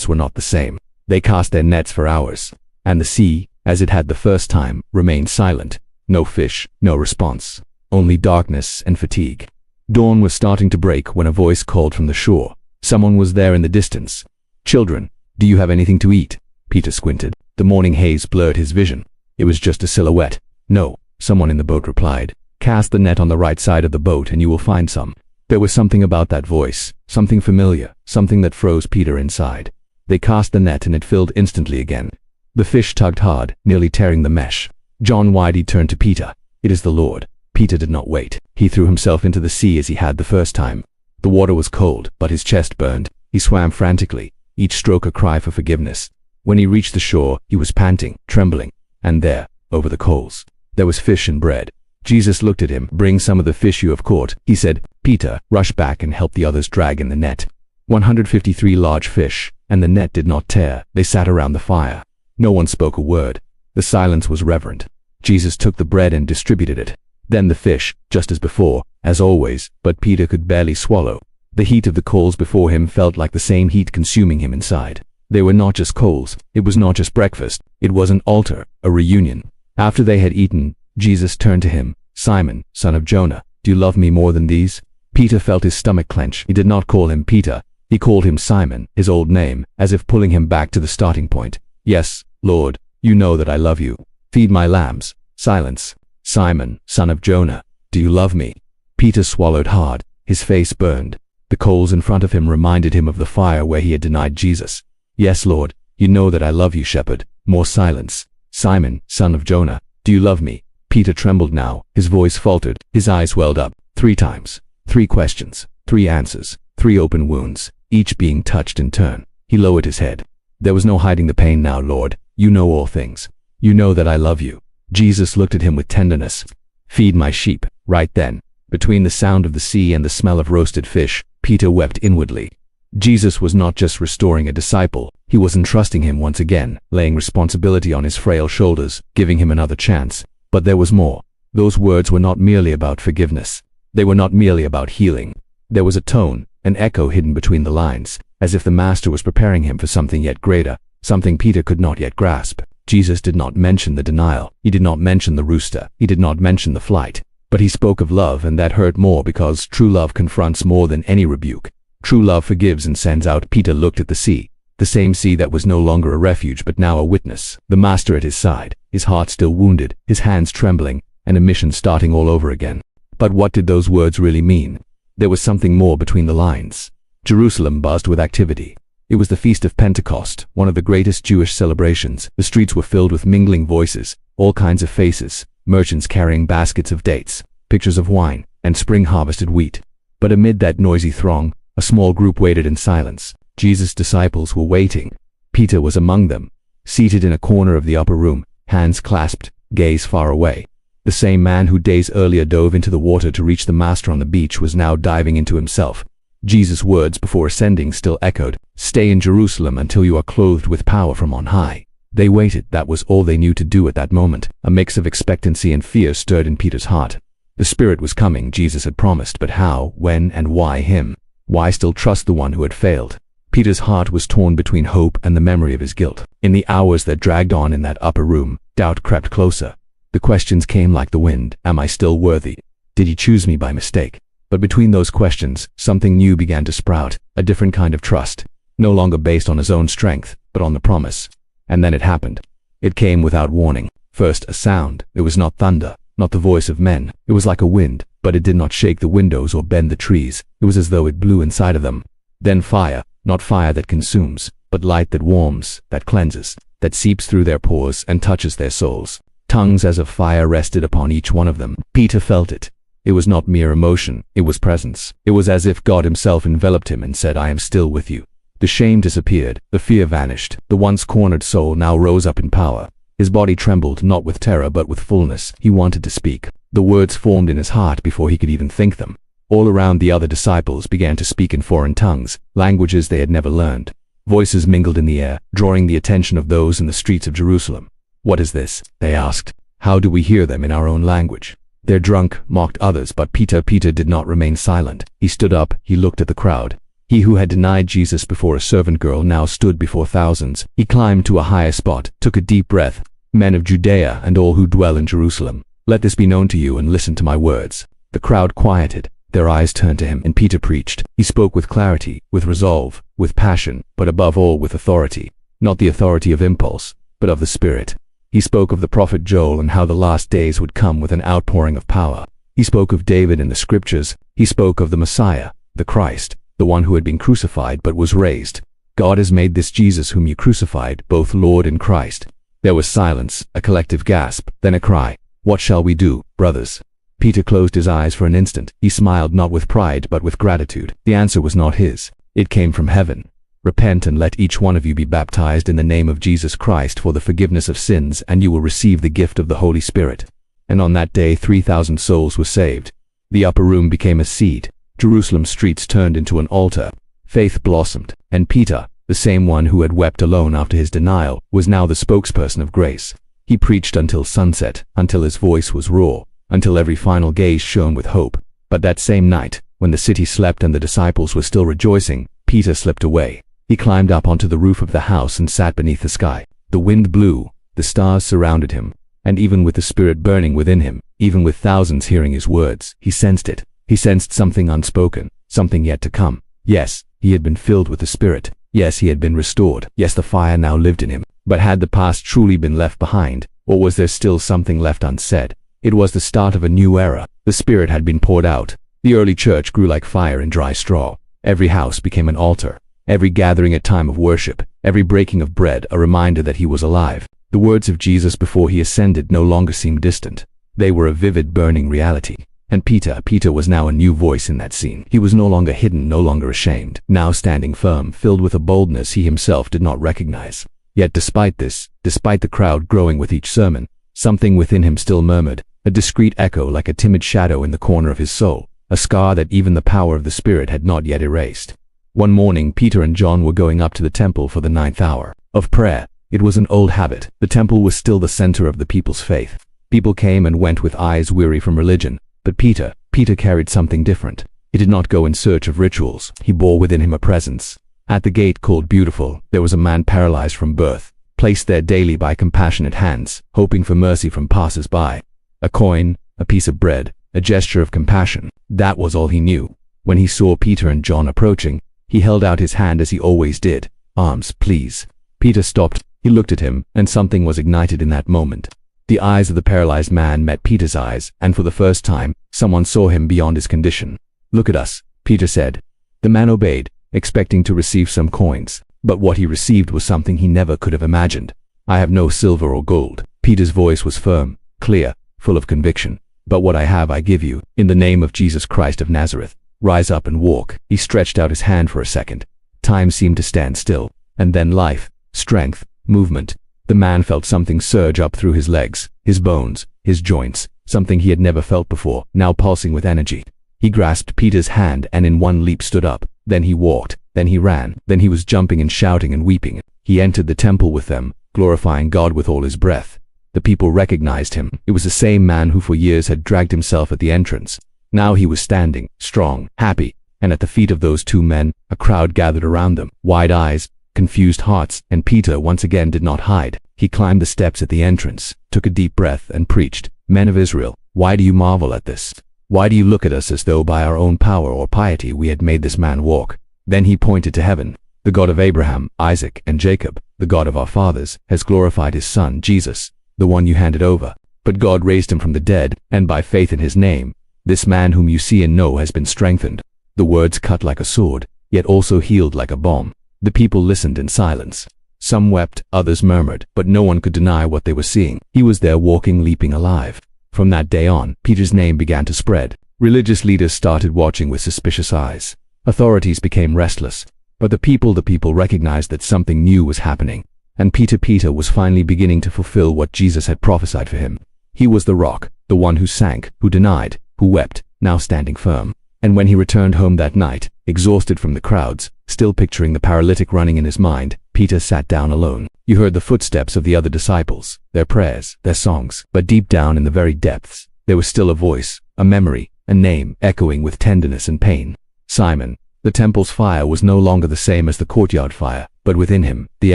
were not the same. They cast their nets for hours, and the sea, as it had the first time, remained silent. No fish, no response, only darkness and fatigue. Dawn was starting to break when a voice called from the shore. Someone was there in the distance. "Children, do you have anything to eat?" Peter squinted. The morning haze blurred his vision. It was just a silhouette. "No," someone in the boat replied. "Cast the net on the right side of the boat and you will find some." There was something about that voice, something familiar, something that froze Peter inside. They cast the net and it filled instantly again. The fish tugged hard, nearly tearing the mesh. John Whitey turned to Peter. "It is the Lord." Peter did not wait. He threw himself into the sea as he had the first time. The water was cold, but his chest burned. He swam frantically, each stroke a cry for forgiveness. When he reached the shore, he was panting, trembling. And there, over the coals, there was fish and bread. Jesus looked at him. "Bring some of the fish you have caught," he said. Peter, rush back and help the others drag in the net. 153 large fish, and the net did not tear. They sat around the fire. No one spoke a word. The silence was reverent. Jesus took the bread and distributed it. Then the fish, just as before, as always, but Peter could barely swallow. The heat of the coals before him felt like the same heat consuming him inside. They were not just coals. It was not just breakfast. It was an altar, a reunion. After they had eaten, Jesus turned to him. "Simon, son of Jonah, do you love me more than these?" Peter felt his stomach clench. He did not call him Peter. He called him Simon, his old name, as if pulling him back to the starting point. "Yes, Lord, you know that I love you. Feed my lambs." Silence. "Simon, son of Jonah, do you love me?" Peter swallowed hard. His face burned. The coals in front of him reminded him of the fire where he had denied Jesus. "Yes, Lord, you know that I love you, shepherd." More silence. "Simon, son of Jonah, do you love me?" Peter trembled now. His voice faltered. His eyes welled up. 3 times. 3 questions. 3 answers. 3 open wounds, each being touched in turn. He lowered his head. "There was no hiding the pain now, Lord. You know all things. You know that I love you." Jesus looked at him with tenderness. "Feed my sheep." Right then, between the sound of the sea and the smell of roasted fish, Peter wept inwardly. Jesus was not just restoring a disciple. He was entrusting him once again, laying responsibility on his frail shoulders, giving him another chance. But there was more. Those words were not merely about forgiveness. They were not merely about healing. There was a tone, an echo hidden between the lines, as if the Master was preparing him for something yet greater, something Peter could not yet grasp. Jesus did not mention the denial. He did not mention the rooster. He did not mention the flight. But he spoke of love, and that hurt more because true love confronts more than any rebuke. True love forgives and sends out. Peter looked at the sea, the same sea that was no longer a refuge but now a witness. The Master at his side, his heart still wounded, his hands trembling, and a mission starting all over again. But what did those words really mean? There was something more between the lines. Jerusalem buzzed with activity. It was the Feast of Pentecost, one of the greatest Jewish celebrations. The streets were filled with mingling voices, all kinds of faces, merchants carrying baskets of dates, pictures of wine, and spring-harvested wheat. But amid that noisy throng, a small group waited in silence. Jesus' disciples were waiting. Peter was among them, seated in a corner of the upper room, hands clasped, gaze far away. The same man who days earlier dove into the water to reach the Master on the beach was now diving into himself. Jesus' words before ascending still echoed, "Stay in Jerusalem until you are clothed with power from on high." They waited. That was all they knew to do at that moment. A mix of expectancy and fear stirred in Peter's heart. The Spirit was coming, Jesus had promised, but how, when, and why him? Why still trust the one who had failed? Peter's heart was torn between hope and the memory of his guilt. In the hours that dragged on in that upper room, doubt crept closer. The questions came like the wind. Am I still worthy? Did he choose me by mistake? But between those questions, something new began to sprout, a different kind of trust, no longer based on his own strength, but on the promise. And then it happened. It came without warning. First, a sound. It was not thunder, not the voice of men. It was like a wind, but it did not shake the windows or bend the trees. It was as though it blew inside of them. Then fire, not fire that consumes, but light that warms, that cleanses, that seeps through their pores and touches their souls. Tongues as of fire rested upon each one of them. Peter felt it. It was not mere emotion, it was presence. It was as if God himself enveloped him and said, I am still with you. The shame disappeared, the fear vanished. The once cornered soul now rose up in power. His body trembled not with terror but with fullness. He wanted to speak. The words formed in his heart before he could even think them. All around the other disciples began to speak in foreign tongues, languages they had never learned. Voices mingled in the air, drawing the attention of those in the streets of Jerusalem. What is this? They asked. How do we hear them in our own language? They're drunk, mocked others, but Peter did not remain silent. He stood up, he looked at the crowd. He who had denied Jesus before a servant girl now stood before thousands. He climbed to a higher spot, took a deep breath. Men of Judea and all who dwell in Jerusalem, let this be known to you and listen to my words. The crowd quieted. Their eyes turned to him, and Peter preached. He spoke with clarity, with resolve, with passion, but above all with authority. Not the authority of impulse, but of the Spirit. He spoke of the prophet Joel and how the last days would come with an outpouring of power. He spoke of David in the scriptures. He spoke of the Messiah, the Christ, the one who had been crucified but was raised. God has made this Jesus whom you crucified, both Lord and Christ. There was silence, a collective gasp, then a cry. What shall we do, brothers? Peter closed his eyes for an instant. He smiled not with pride but with gratitude. The answer was not his. It came from heaven. Repent and let each one of you be baptized in the name of Jesus Christ for the forgiveness of sins, and you will receive the gift of the Holy Spirit. And on that day 3,000 souls were saved. The upper room became a seed. Jerusalem's streets turned into an altar. Faith blossomed, and Peter, the same one who had wept alone after his denial, was now the spokesperson of grace. He preached until sunset, until his voice was raw, until every final gaze shone with hope. But that same night, when the city slept and the disciples were still rejoicing, Peter slipped away. He climbed up onto the roof of the house and sat beneath the sky. The wind blew, the stars surrounded him, and even with the Spirit burning within him, even with thousands hearing his words, he sensed it. He sensed something unspoken, something yet to come. Yes, he had been filled with the Spirit. Yes, he had been restored. Yes, the fire now lived in him. But had the past truly been left behind, or was there still something left unsaid? It was the start of a new era. The Spirit had been poured out. The early church grew like fire in dry straw. Every house became an altar. Every gathering a time of worship. Every breaking of bread a reminder that he was alive. The words of Jesus before he ascended no longer seemed distant. They were a vivid, burning reality. And Peter was now a new voice in that scene. He was no longer hidden, no longer ashamed, now standing firm, filled with a boldness he himself did not recognize. Yet despite this, despite the crowd growing with each sermon, something within him still murmured, a discreet echo like a timid shadow in the corner of his soul, a scar that even the power of the Spirit had not yet erased. One morning, Peter and John were going up to the temple for the 9th hour of prayer. It was an old habit. The temple was still the center of the people's faith. People came and went with eyes weary from religion. But Peter carried something different. He did not go in search of rituals. He bore within him a presence. At the gate called Beautiful, there was a man paralyzed from birth, placed there daily by compassionate hands, hoping for mercy from passers-by. A coin, a piece of bread, a gesture of compassion. That was all he knew. When he saw Peter and John approaching, he held out his hand as he always did. Arms, please. Peter stopped. He looked at him, and something was ignited in that moment. The eyes of the paralyzed man met Peter's eyes, and for the first time, someone saw him beyond his condition. Look at us, Peter said. The man obeyed, expecting to receive some coins, but what he received was something he never could have imagined. I have no silver or gold. Peter's voice was firm, clear, full of conviction. But what I have I give you, in the name of Jesus Christ of Nazareth. Rise up and walk. He stretched out his hand for a second. Time seemed to stand still, and then life, strength, movement. The man felt something surge up through his legs, his bones, his joints, something he had never felt before, now pulsing with energy. He grasped Peter's hand and in one leap stood up. Then he walked, then he ran, then he was jumping and shouting and weeping. He entered the temple with them, glorifying God with all his breath. The people recognized him. It was the same man who for years had dragged himself at the entrance. Now he was standing, strong, happy, and at the feet of those two men, a crowd gathered around them, wide eyes, confused hearts, and Peter once again did not hide. He climbed the steps at the entrance, took a deep breath, and preached, Men of Israel, why do you marvel at this? Why do you look at us as though by our own power or piety we had made this man walk? Then he pointed to heaven. The God of Abraham, Isaac, and Jacob, the God of our fathers, has glorified his Son, Jesus, the one you handed over. But God raised him from the dead, and by faith in his name, this man whom you see and know has been strengthened. The words cut like a sword, yet also healed like a balm. The people listened in silence. Some wept, others murmured, but no one could deny what they were seeing. He was there walking, leaping, alive. From that day on, Peter's name began to spread. Religious leaders started watching with suspicious eyes. Authorities became restless. But the people recognized that something new was happening. And Peter was finally beginning to fulfill what Jesus had prophesied for him. He was the rock, the one who sank, who denied, who wept, now standing firm. And when he returned home that night, exhausted from the crowds, still picturing the paralytic running in his mind, Peter sat down alone. You heard the footsteps of the other disciples, their prayers, their songs, but deep down in the very depths, there was still a voice, a memory, a name echoing with tenderness and pain. Simon. The temple's fire was no longer the same as the courtyard fire, but within him, the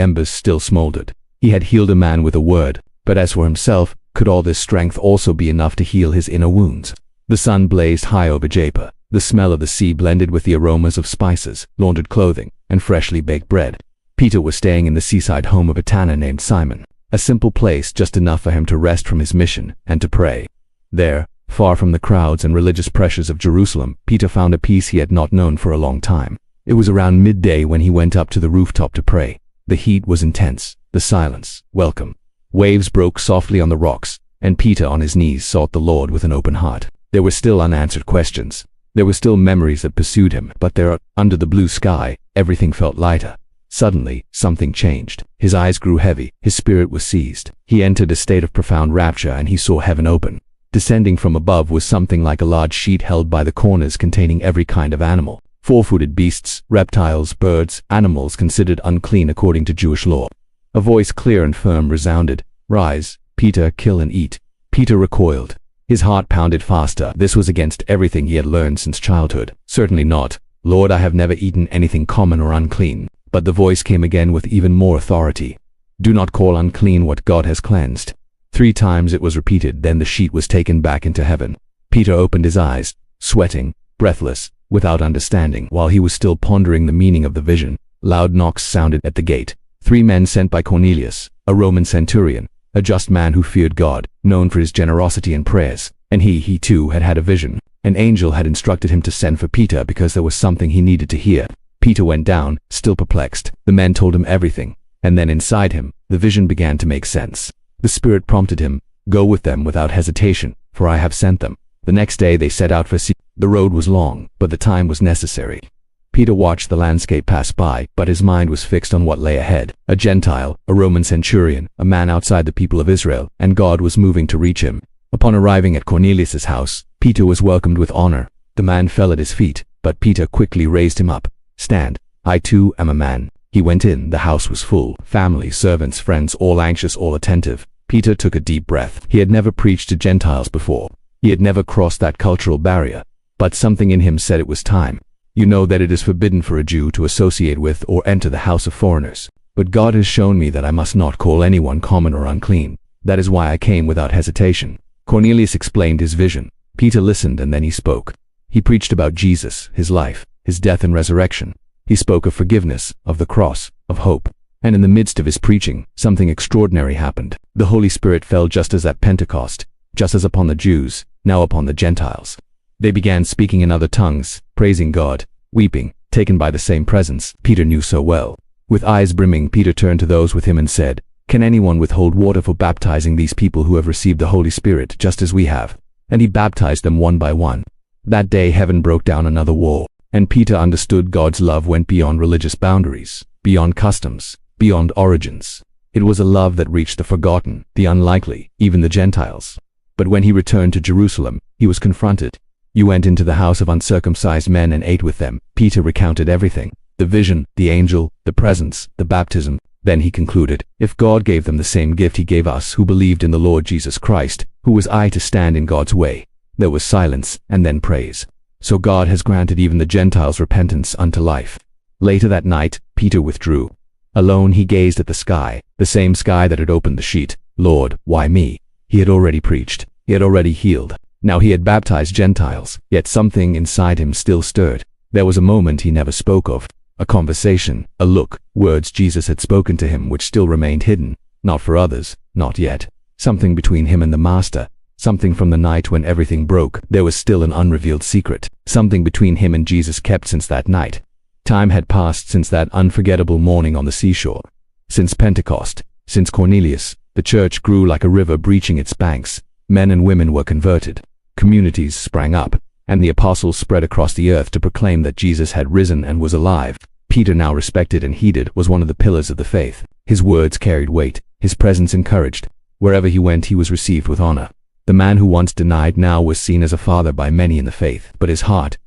embers still smoldered. He had healed a man with a word, but as for himself, could all this strength also be enough to heal his inner wounds? The sun blazed high over Joppa. The smell of the sea blended with the aromas of spices, laundered clothing, and freshly baked bread. Peter was staying in the seaside home of a tanner named Simon, a simple place just enough for him to rest from his mission and to pray. There, far from the crowds and religious pressures of Jerusalem, Peter found a peace he had not known for a long time. It was around midday when he went up to the rooftop to pray. The heat was intense, the silence welcome. Waves broke softly on the rocks, and Peter on his knees sought the Lord with an open heart. There were still unanswered questions. There were still memories that pursued him, but there, under the blue sky, everything felt lighter. Suddenly, something changed. His eyes grew heavy, his spirit was seized. He entered a state of profound rapture and he saw heaven open. Descending from above was something like a large sheet held by the corners containing every kind of animal. Four-footed beasts, reptiles, birds, animals considered unclean according to Jewish law. A voice clear and firm resounded, "Rise, Peter, kill and eat." Peter recoiled. His heart pounded faster. This was against everything he had learned since childhood. Certainly not. "Lord, I have never eaten anything common or unclean." But the voice came again with even more authority. "Do not call unclean what God has cleansed." 3 times it was repeated, then the sheet was taken back into heaven. Peter opened his eyes, sweating, breathless, without understanding. While he was still pondering the meaning of the vision, loud knocks sounded at the gate. 3 men sent by Cornelius, a Roman centurion, a just man who feared God, known for his generosity and prayers. And he too had had a vision. An angel had instructed him to send for Peter because there was something he needed to hear. Peter went down, still perplexed. The men told him everything, and then inside him, the vision began to make sense. The Spirit prompted him, "Go with them without hesitation, for I have sent them." The next day they set out for sea. The road was long, but the time was necessary. Peter watched the landscape pass by, but his mind was fixed on what lay ahead. A Gentile, a Roman centurion, a man outside the people of Israel, and God was moving to reach him. Upon arriving at Cornelius' house, Peter was welcomed with honor. The man fell at his feet, but Peter quickly raised him up. "Stand, I too am a man." He went in. The house was full. Family, servants, friends, all anxious, all attentive. Peter took a deep breath. He had never preached to Gentiles before. He had never crossed that cultural barrier. But something in him said it was time. "You know that it is forbidden for a Jew to associate with or enter the house of foreigners. But God has shown me that I must not call anyone common or unclean. That is why I came without hesitation." Cornelius explained his vision. Peter listened and then he spoke. He preached about Jesus, his life, his death and resurrection. He spoke of forgiveness, of the cross, of hope. And in the midst of his preaching, something extraordinary happened. The Holy Spirit fell just as at Pentecost, just as upon the Jews, now upon the Gentiles. They began speaking in other tongues, praising God, weeping, taken by the same presence Peter knew so well. With eyes brimming, Peter turned to those with him and said, "Can anyone withhold water for baptizing these people who have received the Holy Spirit just as we have?" And he baptized them one by one. That day heaven broke down another wall, and Peter understood God's love went beyond religious boundaries, beyond customs, beyond origins. It was a love that reached the forgotten, the unlikely, even the Gentiles. But when he returned to Jerusalem, he was confronted. "You went into the house of uncircumcised men and ate with them." Peter recounted everything. The vision, the angel, the presence, the baptism. Then he concluded, "If God gave them the same gift he gave us who believed in the Lord Jesus Christ, who was I to stand in God's way?" There was silence, and then praise. "So God has granted even the Gentiles repentance unto life." Later that night, Peter withdrew. Alone he gazed at the sky, the same sky that had opened the sheet. "Lord, why me?" He had already preached. He had already healed. Now he had baptized Gentiles, yet something inside him still stirred. There was a moment he never spoke of. A conversation, a look, words Jesus had spoken to him which still remained hidden. Not for others, not yet. Something between him and the Master. Something from the night when everything broke. There was still an unrevealed secret. Something between him and Jesus kept since that night. Time had passed since that unforgettable morning on the seashore. Since Pentecost, since Cornelius, the church grew like a river breaching its banks. Men and women were converted. Communities sprang up. and the apostles spread across the earth to proclaim that Jesus had risen and was alive. Peter, now respected and heeded, was one of the pillars of the faith. His words carried weight, his presence encouraged. Wherever he went, he was received with honor. The man who once denied now was seen as a father by many in the faith, but his heart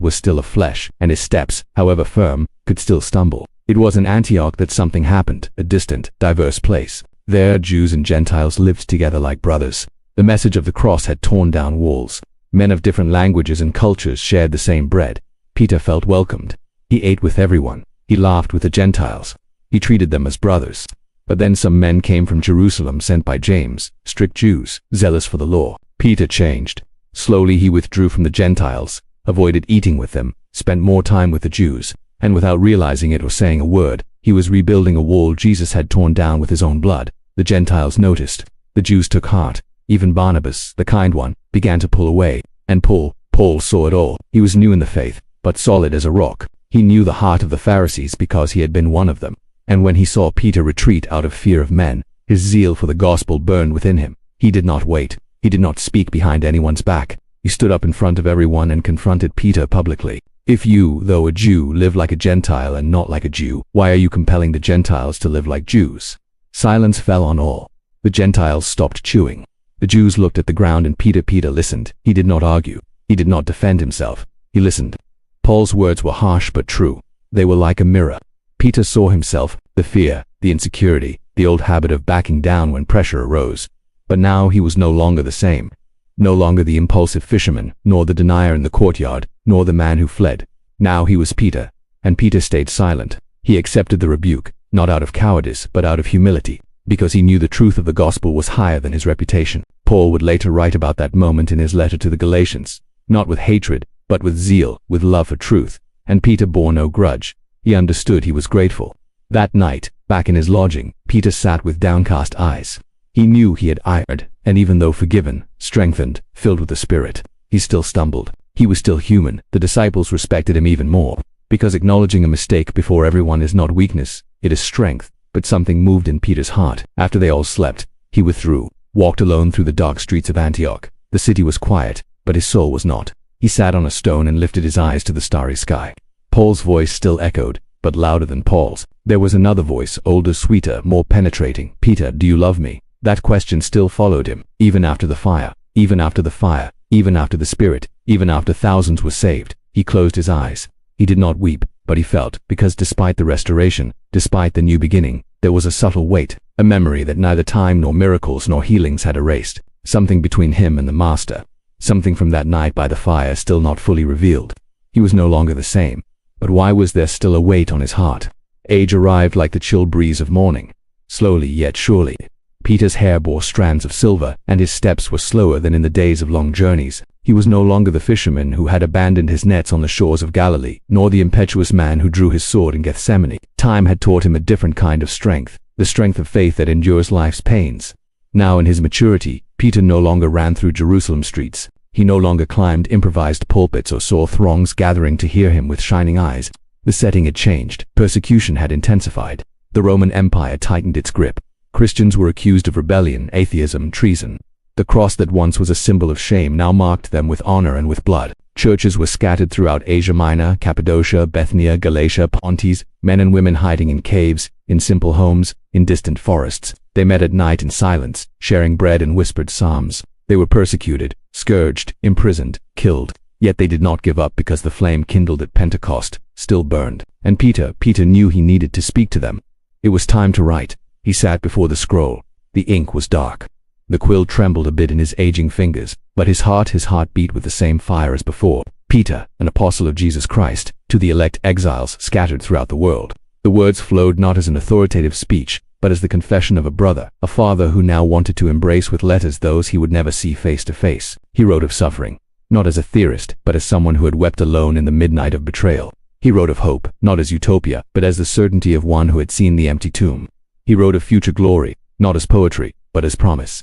was still of flesh, and his steps, however firm, could still stumble. It was in Antioch that something happened, a distant, diverse place. There, Jews and Gentiles lived together like brothers. The message of the cross had torn down walls. Men of different languages and cultures shared the same bread. Peter felt welcomed. He ate with everyone. He laughed with the Gentiles. He treated them as brothers. But then some men came from Jerusalem sent by James, strict Jews, zealous for the law. Peter changed. Slowly he withdrew from the Gentiles, avoided eating with them, spent more time with the Jews, and without realizing it or saying a word, he was rebuilding a wall Jesus had torn down with his own blood. The Gentiles noticed. The Jews took heart. Even Barnabas, the kind one, began to pull away. And Paul saw it all. He was new in the faith, but solid as a rock. He knew the heart of the Pharisees because he had been one of them. And when he saw Peter retreat out of fear of men, his zeal for the gospel burned within him. He did not wait. He did not speak behind anyone's back. He stood up in front of everyone and confronted Peter publicly. If you, though a Jew, live like a Gentile and not like a Jew, why are you compelling the Gentiles to live like Jews? Silence fell on all. The Gentiles stopped chewing. The Jews looked at the ground and Peter listened. He did not argue. He did not defend himself. He listened. Paul's words were harsh but true. They were like a mirror. Peter saw himself, the fear, the insecurity, the old habit of backing down when pressure arose. But now he was no longer the same. No longer the impulsive fisherman, nor the denier in the courtyard, nor the man who fled. Now he was Peter. And Peter stayed silent. He accepted the rebuke, not out of cowardice, but out of humility, because he knew the truth of the gospel was higher than his reputation. Paul would later write about that moment in his letter to the Galatians, not with hatred, but with zeal, with love for truth. And Peter bore no grudge. He understood, he was grateful. That night, back in his lodging, Peter sat with downcast eyes. He knew he had erred, and even though forgiven, strengthened, filled with the Spirit, he still stumbled. He was still human. The disciples respected him even more, because acknowledging a mistake before everyone is not weakness, it is strength. But something moved in Peter's heart. After they all slept, he withdrew, walked alone through the dark streets of Antioch. The city was quiet, but his soul was not. He sat on a stone and lifted his eyes to the starry sky. Paul's voice still echoed, but louder than Paul's. There was another voice, older, sweeter, more penetrating. Peter, do you love me? That question still followed him, even after the fire, even after the fire, even after the Spirit, even after thousands were saved. He closed his eyes. He did not weep, but he felt, because despite the restoration, despite the new beginning, there was a subtle weight, a memory that neither time nor miracles nor healings had erased. Something between him and the Master. Something from that night by the fire still not fully revealed. He was no longer the same. But why was there still a weight on his heart? Age arrived like the chill breeze of morning. Slowly yet surely. Peter's hair bore strands of silver, and his steps were slower than in the days of long journeys. He was no longer the fisherman who had abandoned his nets on the shores of Galilee, nor the impetuous man who drew his sword in Gethsemane. Time had taught him a different kind of strength, the strength of faith that endures life's pains. Now in his maturity, Peter no longer ran through Jerusalem streets. He no longer climbed improvised pulpits or saw throngs gathering to hear him with shining eyes. The setting had changed. Persecution had intensified. The Roman Empire tightened its grip. Christians were accused of rebellion, atheism, treason. The cross that once was a symbol of shame now marked them with honor and with blood. Churches were scattered throughout Asia Minor, Cappadocia, Bithynia, Galatia, Pontus, men and women hiding in caves, in simple homes, in distant forests. They met at night in silence, sharing bread and whispered psalms. They were persecuted, scourged, imprisoned, killed. Yet they did not give up because the flame kindled at Pentecost still burned. And Peter knew he needed to speak to them. It was time to write. He sat before the scroll. The ink was dark. The quill trembled a bit in his aging fingers, but his heart beat with the same fire as before. Peter, an apostle of Jesus Christ, to the elect exiles scattered throughout the world. The words flowed not as an authoritative speech, but as the confession of a brother, a father who now wanted to embrace with letters those he would never see face to face. He wrote of suffering, not as a theorist, but as someone who had wept alone in the midnight of betrayal. He wrote of hope, not as utopia, but as the certainty of one who had seen the empty tomb. He wrote of future glory, not as poetry, but as promise.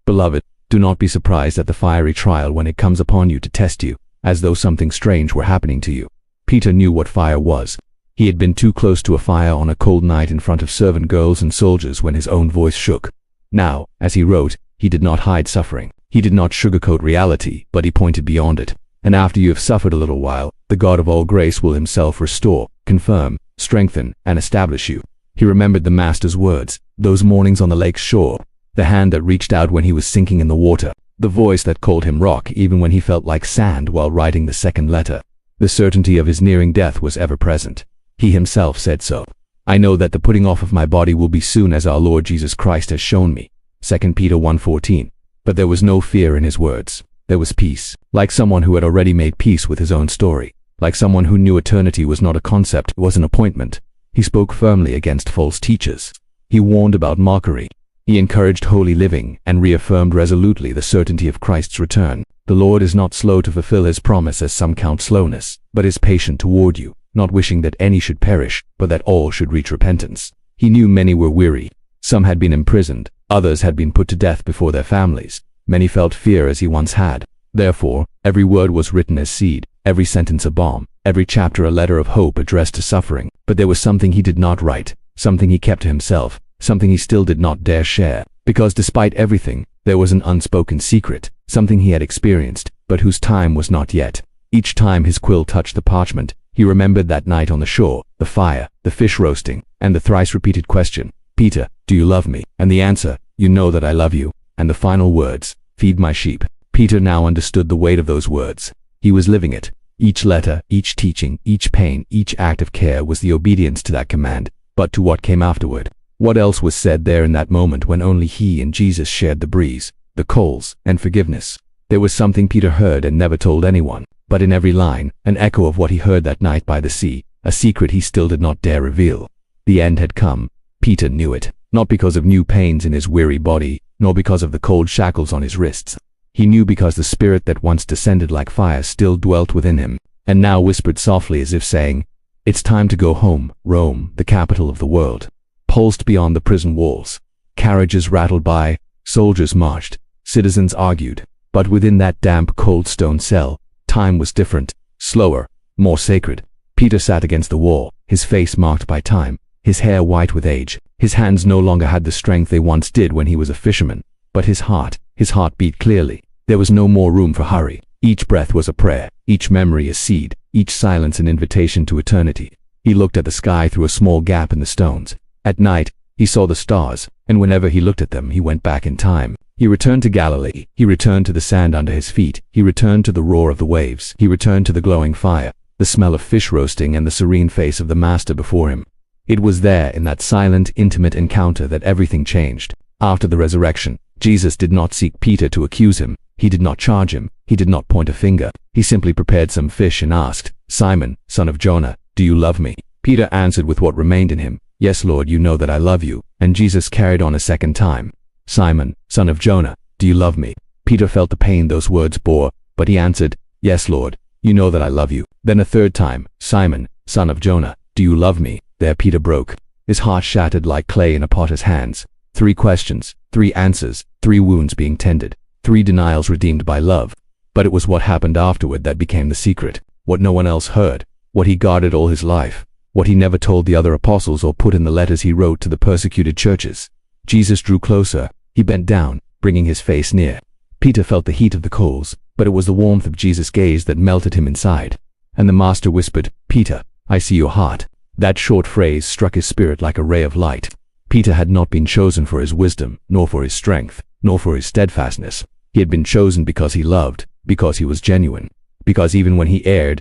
Beloved, do not be surprised at the fiery trial when it comes upon you to test you, as though something strange were happening to you. Peter knew what fire was. He had been too close to a fire on a cold night in front of servant girls and soldiers when his own voice shook. Now, as he wrote, he did not hide suffering. He did not sugarcoat reality, but he pointed beyond it. And after you have suffered a little while, the God of all grace will himself restore, confirm, strengthen, and establish you. He remembered the Master's words, those mornings on the lake's shore, the hand that reached out when he was sinking in the water, the voice that called him rock even when he felt like sand while writing the second letter. The certainty of his nearing death was ever present. He himself said so. I know that the putting off of my body will be soon, as our Lord Jesus Christ has shown me. 2 Peter 1:14. But there was no fear in his words. There was peace, like someone who had already made peace with his own story, like someone who knew eternity was not a concept, it was an appointment. He spoke firmly against false teachers. He warned about mockery. He encouraged holy living and reaffirmed resolutely the certainty of Christ's return. The Lord is not slow to fulfill his promise, as some count slowness, but is patient toward you, not wishing that any should perish, but that all should reach repentance. He knew many were weary. Some had been imprisoned. Others had been put to death before their families. Many felt fear as he once had. Therefore, every word was written as seed, every sentence a balm, every chapter a letter of hope addressed to suffering. But there was something he did not write, something he kept to himself, something he still did not dare share, because despite everything, there was an unspoken secret, something he had experienced, but whose time was not yet. Each time his quill touched the parchment, he remembered that night on the shore, the fire, the fish roasting, and the thrice-repeated question, Peter, do you love me? And the answer, you know that I love you. And the final words, feed my sheep. Peter now understood the weight of those words. He was living it. Each letter, each teaching, each pain, each act of care was the obedience to that command. But to what came afterward? What else was said there in that moment when only he and Jesus shared the breeze, the coals, and forgiveness? There was something Peter heard and never told anyone, but in every line, an echo of what he heard that night by the sea, a secret he still did not dare reveal. The end had come. Peter knew it, not because of new pains in his weary body, nor because of the cold shackles on his wrists. He knew because the spirit that once descended like fire still dwelt within him, and now whispered softly as if saying, it's time to go home, Rome, the capital of the world. Pulsed beyond the prison walls. Carriages rattled by, soldiers marched, citizens argued, but within that damp, cold stone cell, time was different, slower, more sacred. Peter sat against the wall, his face marked by time, his hair white with age. His hands no longer had the strength they once did when he was a fisherman, but his heart beat clearly. There was no more room for hurry. Each breath was a prayer, each memory a seed, each silence an invitation to eternity. He looked at the sky through a small gap in the stones. At night, he saw the stars, and whenever he looked at them, he went back in time. He returned to Galilee. He returned to the sand under his feet. He returned to the roar of the waves. He returned to the glowing fire, the smell of fish roasting, and the serene face of the Master before him. It was there, in that silent, intimate encounter, that everything changed. After the resurrection, Jesus did not seek Peter to accuse him. He did not charge him. He did not point a finger. He simply prepared some fish and asked, Simon, son of Jonah, do you love me? Peter answered with what remained in him, Yes, Lord, you know that I love you. And Jesus carried on a second time, Simon, son of Jonah, do you love me? Peter felt the pain those words bore, but he answered, Yes, Lord, you know that I love you. Then a third time, Simon, son of Jonah, do you love me? There Peter broke. His heart shattered like clay in a potter's hands. 3 questions, 3 answers, 3 wounds being tended, 3 denials redeemed by love. But it was what happened afterward that became the secret, what no one else heard, what he guarded all his life, what he never told the other apostles or put in the letters he wrote to the persecuted churches. Jesus drew closer. He bent down, bringing his face near. Peter felt the heat of the coals, but it was the warmth of Jesus' gaze that melted him inside. And the Master whispered, Peter, I see your heart. That short phrase struck his spirit like a ray of light. Peter had not been chosen for his wisdom, nor for his strength, nor for his steadfastness. He had been chosen because he loved, because he was genuine, because even when he erred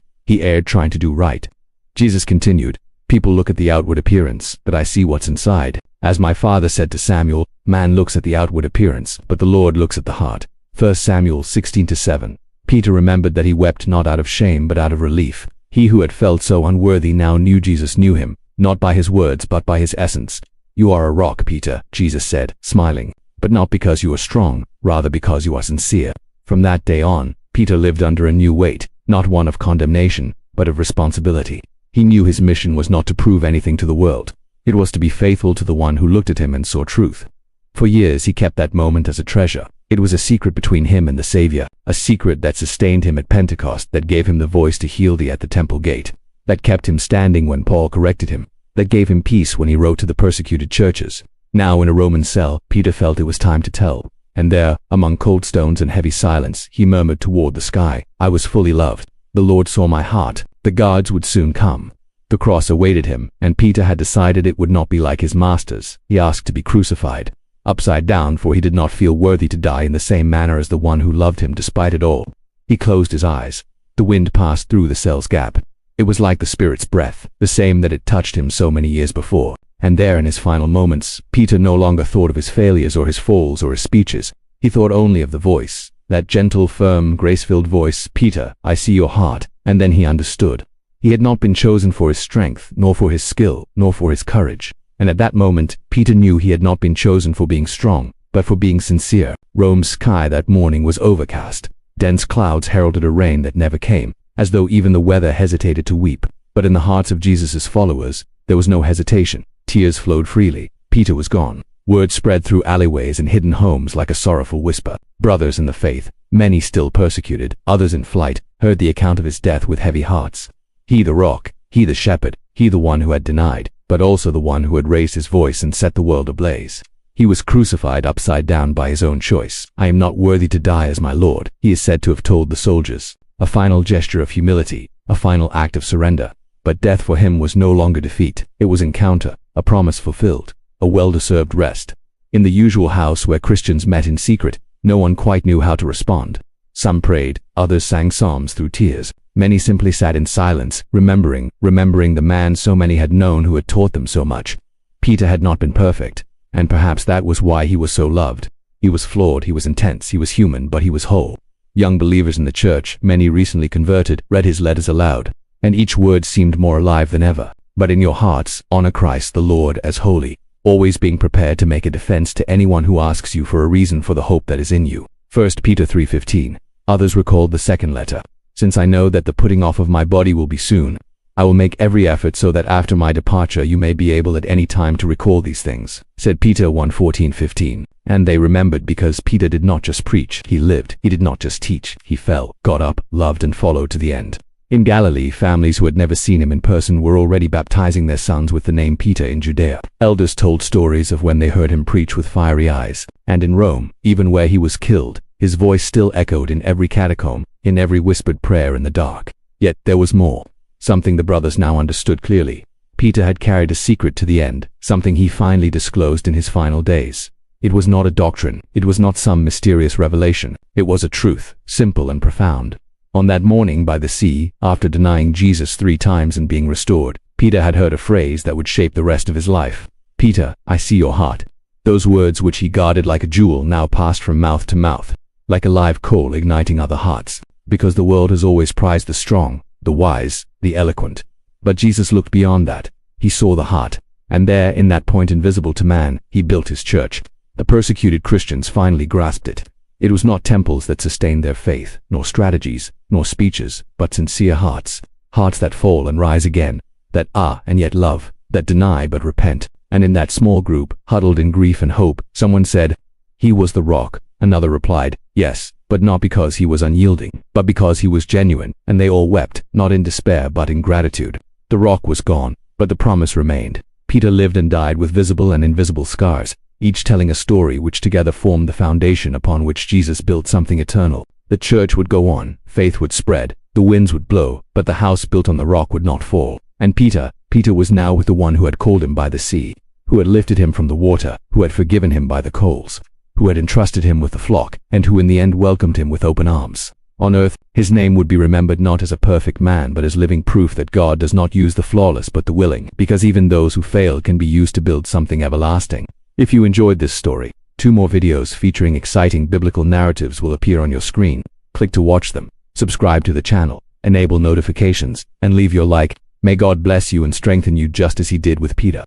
trying to do right. Jesus continued, People look at the outward appearance, but I see what's inside. As my father said to Samuel, man looks at the outward appearance, but the Lord looks at the heart. 1 Samuel 16:7. Peter remembered that he wept not out of shame but out of relief. He who had felt so unworthy now knew Jesus knew him, not by his words but by his essence. You are a rock, Peter, Jesus said, smiling, but not because you are strong, rather because you are sincere. From that day on, Peter lived under a new weight, not one of condemnation, but of responsibility. He knew his mission was not to prove anything to the world. It was to be faithful to the one who looked at him and saw truth. For years he kept that moment as a treasure. It was a secret between him and the Savior, a secret that sustained him at Pentecost, that gave him the voice to heal thee at the temple gate, that kept him standing when Paul corrected him, that gave him peace when he wrote to the persecuted churches. Now in a Roman cell, Peter felt it was time to tell. And there, among cold stones and heavy silence, he murmured toward the sky, I was fully loved. The Lord saw my heart. The guards would soon come. The cross awaited him, and Peter had decided it would not be like his masters. He asked to be crucified, upside down, for he did not feel worthy to die in the same manner as the one who loved him despite it all. He closed his eyes. The wind passed through the cell's gap. It was like the Spirit's breath, the same that had touched him so many years before. And there, in his final moments, Peter no longer thought of his failures or his falls or his speeches. He thought only of the voice, that gentle, firm, grace-filled voice, Peter, I see your heart. And then he understood. He had not been chosen for his strength, nor for his skill, nor for his courage. And at that moment, Peter knew he had not been chosen for being strong, but for being sincere. Rome's sky that morning was overcast. Dense clouds heralded a rain that never came, as though even the weather hesitated to weep. But in the hearts of Jesus' followers, there was no hesitation. Tears flowed freely. Peter was gone. Word spread through alleyways and hidden homes like a sorrowful whisper. Brothers in the faith, many still persecuted, others in flight, heard the account of his death with heavy hearts. He the rock, he the shepherd, he the one who had denied, but also the one who had raised his voice and set the world ablaze. He was crucified upside down by his own choice. I am not worthy to die as my Lord, he is said to have told the soldiers. A final gesture of humility, a final act of surrender. But death for him was no longer defeat. It was encounter, a promise fulfilled, a well-deserved rest. In the usual house where Christians met in secret, no one quite knew how to respond. Some prayed, others sang psalms through tears. Many simply sat in silence, remembering the man so many had known who had taught them so much. Peter had not been perfect, and perhaps that was why he was so loved. He was flawed, he was intense, he was human, but he was whole. Young believers in the church, many recently converted, read his letters aloud, and each word seemed more alive than ever. But in your hearts, honor Christ the Lord as holy, always being prepared to make a defense to anyone who asks you for a reason for the hope that is in you. 1 Peter 3:15. Others recalled the second letter. Since I know that the putting off of my body will be soon, I will make every effort so that after my departure you may be able at any time to recall these things, said Peter 1:14-15. And they remembered because Peter did not just preach, he lived. He did not just teach, he fell, got up, loved and followed to the end. In Galilee, families who had never seen him in person were already baptizing their sons with the name Peter in Judea. Elders told stories of when they heard him preach with fiery eyes. And in Rome, even where he was killed, his voice still echoed in every catacomb, in every whispered prayer in the dark. Yet there was more. Something the brothers now understood clearly. Peter had carried a secret to the end, something he finally disclosed in his final days. It was not a doctrine, it was not some mysterious revelation. It was a truth, simple and profound. On that morning by the sea, after denying Jesus 3 times and being restored, Peter had heard a phrase that would shape the rest of his life. Peter, I see your heart. Those words which he guarded like a jewel now passed from mouth to mouth, like a live coal igniting other hearts. Because the world has always prized the strong, the wise, the eloquent. But Jesus looked beyond that. He saw the heart. And there, in that point invisible to man, he built his church. The persecuted Christians finally grasped it. It was not temples that sustained their faith, nor strategies, nor speeches, but sincere hearts. Hearts that fall and rise again, that are and yet love, that deny but repent. And in that small group, huddled in grief and hope, someone said, he was the rock. Another replied, yes, but not because he was unyielding, but because he was genuine. And they all wept, not in despair but in gratitude. The rock was gone, but the promise remained. Peter lived and died with visible and invisible scars, each telling a story which together formed the foundation upon which Jesus built something eternal. The church would go on, faith would spread, the winds would blow, but the house built on the rock would not fall. And Peter was now with the one who had called him by the sea, who had lifted him from the water, who had forgiven him by the coals, who had entrusted him with the flock, and who in the end welcomed him with open arms. On earth, his name would be remembered not as a perfect man but as living proof that God does not use the flawless but the willing, because even those who fail can be used to build something everlasting. If you enjoyed this story, 2 more videos featuring exciting biblical narratives will appear on your screen. Click to watch them, subscribe to the channel, enable notifications, and leave your like. May God bless you and strengthen you just as he did with Peter.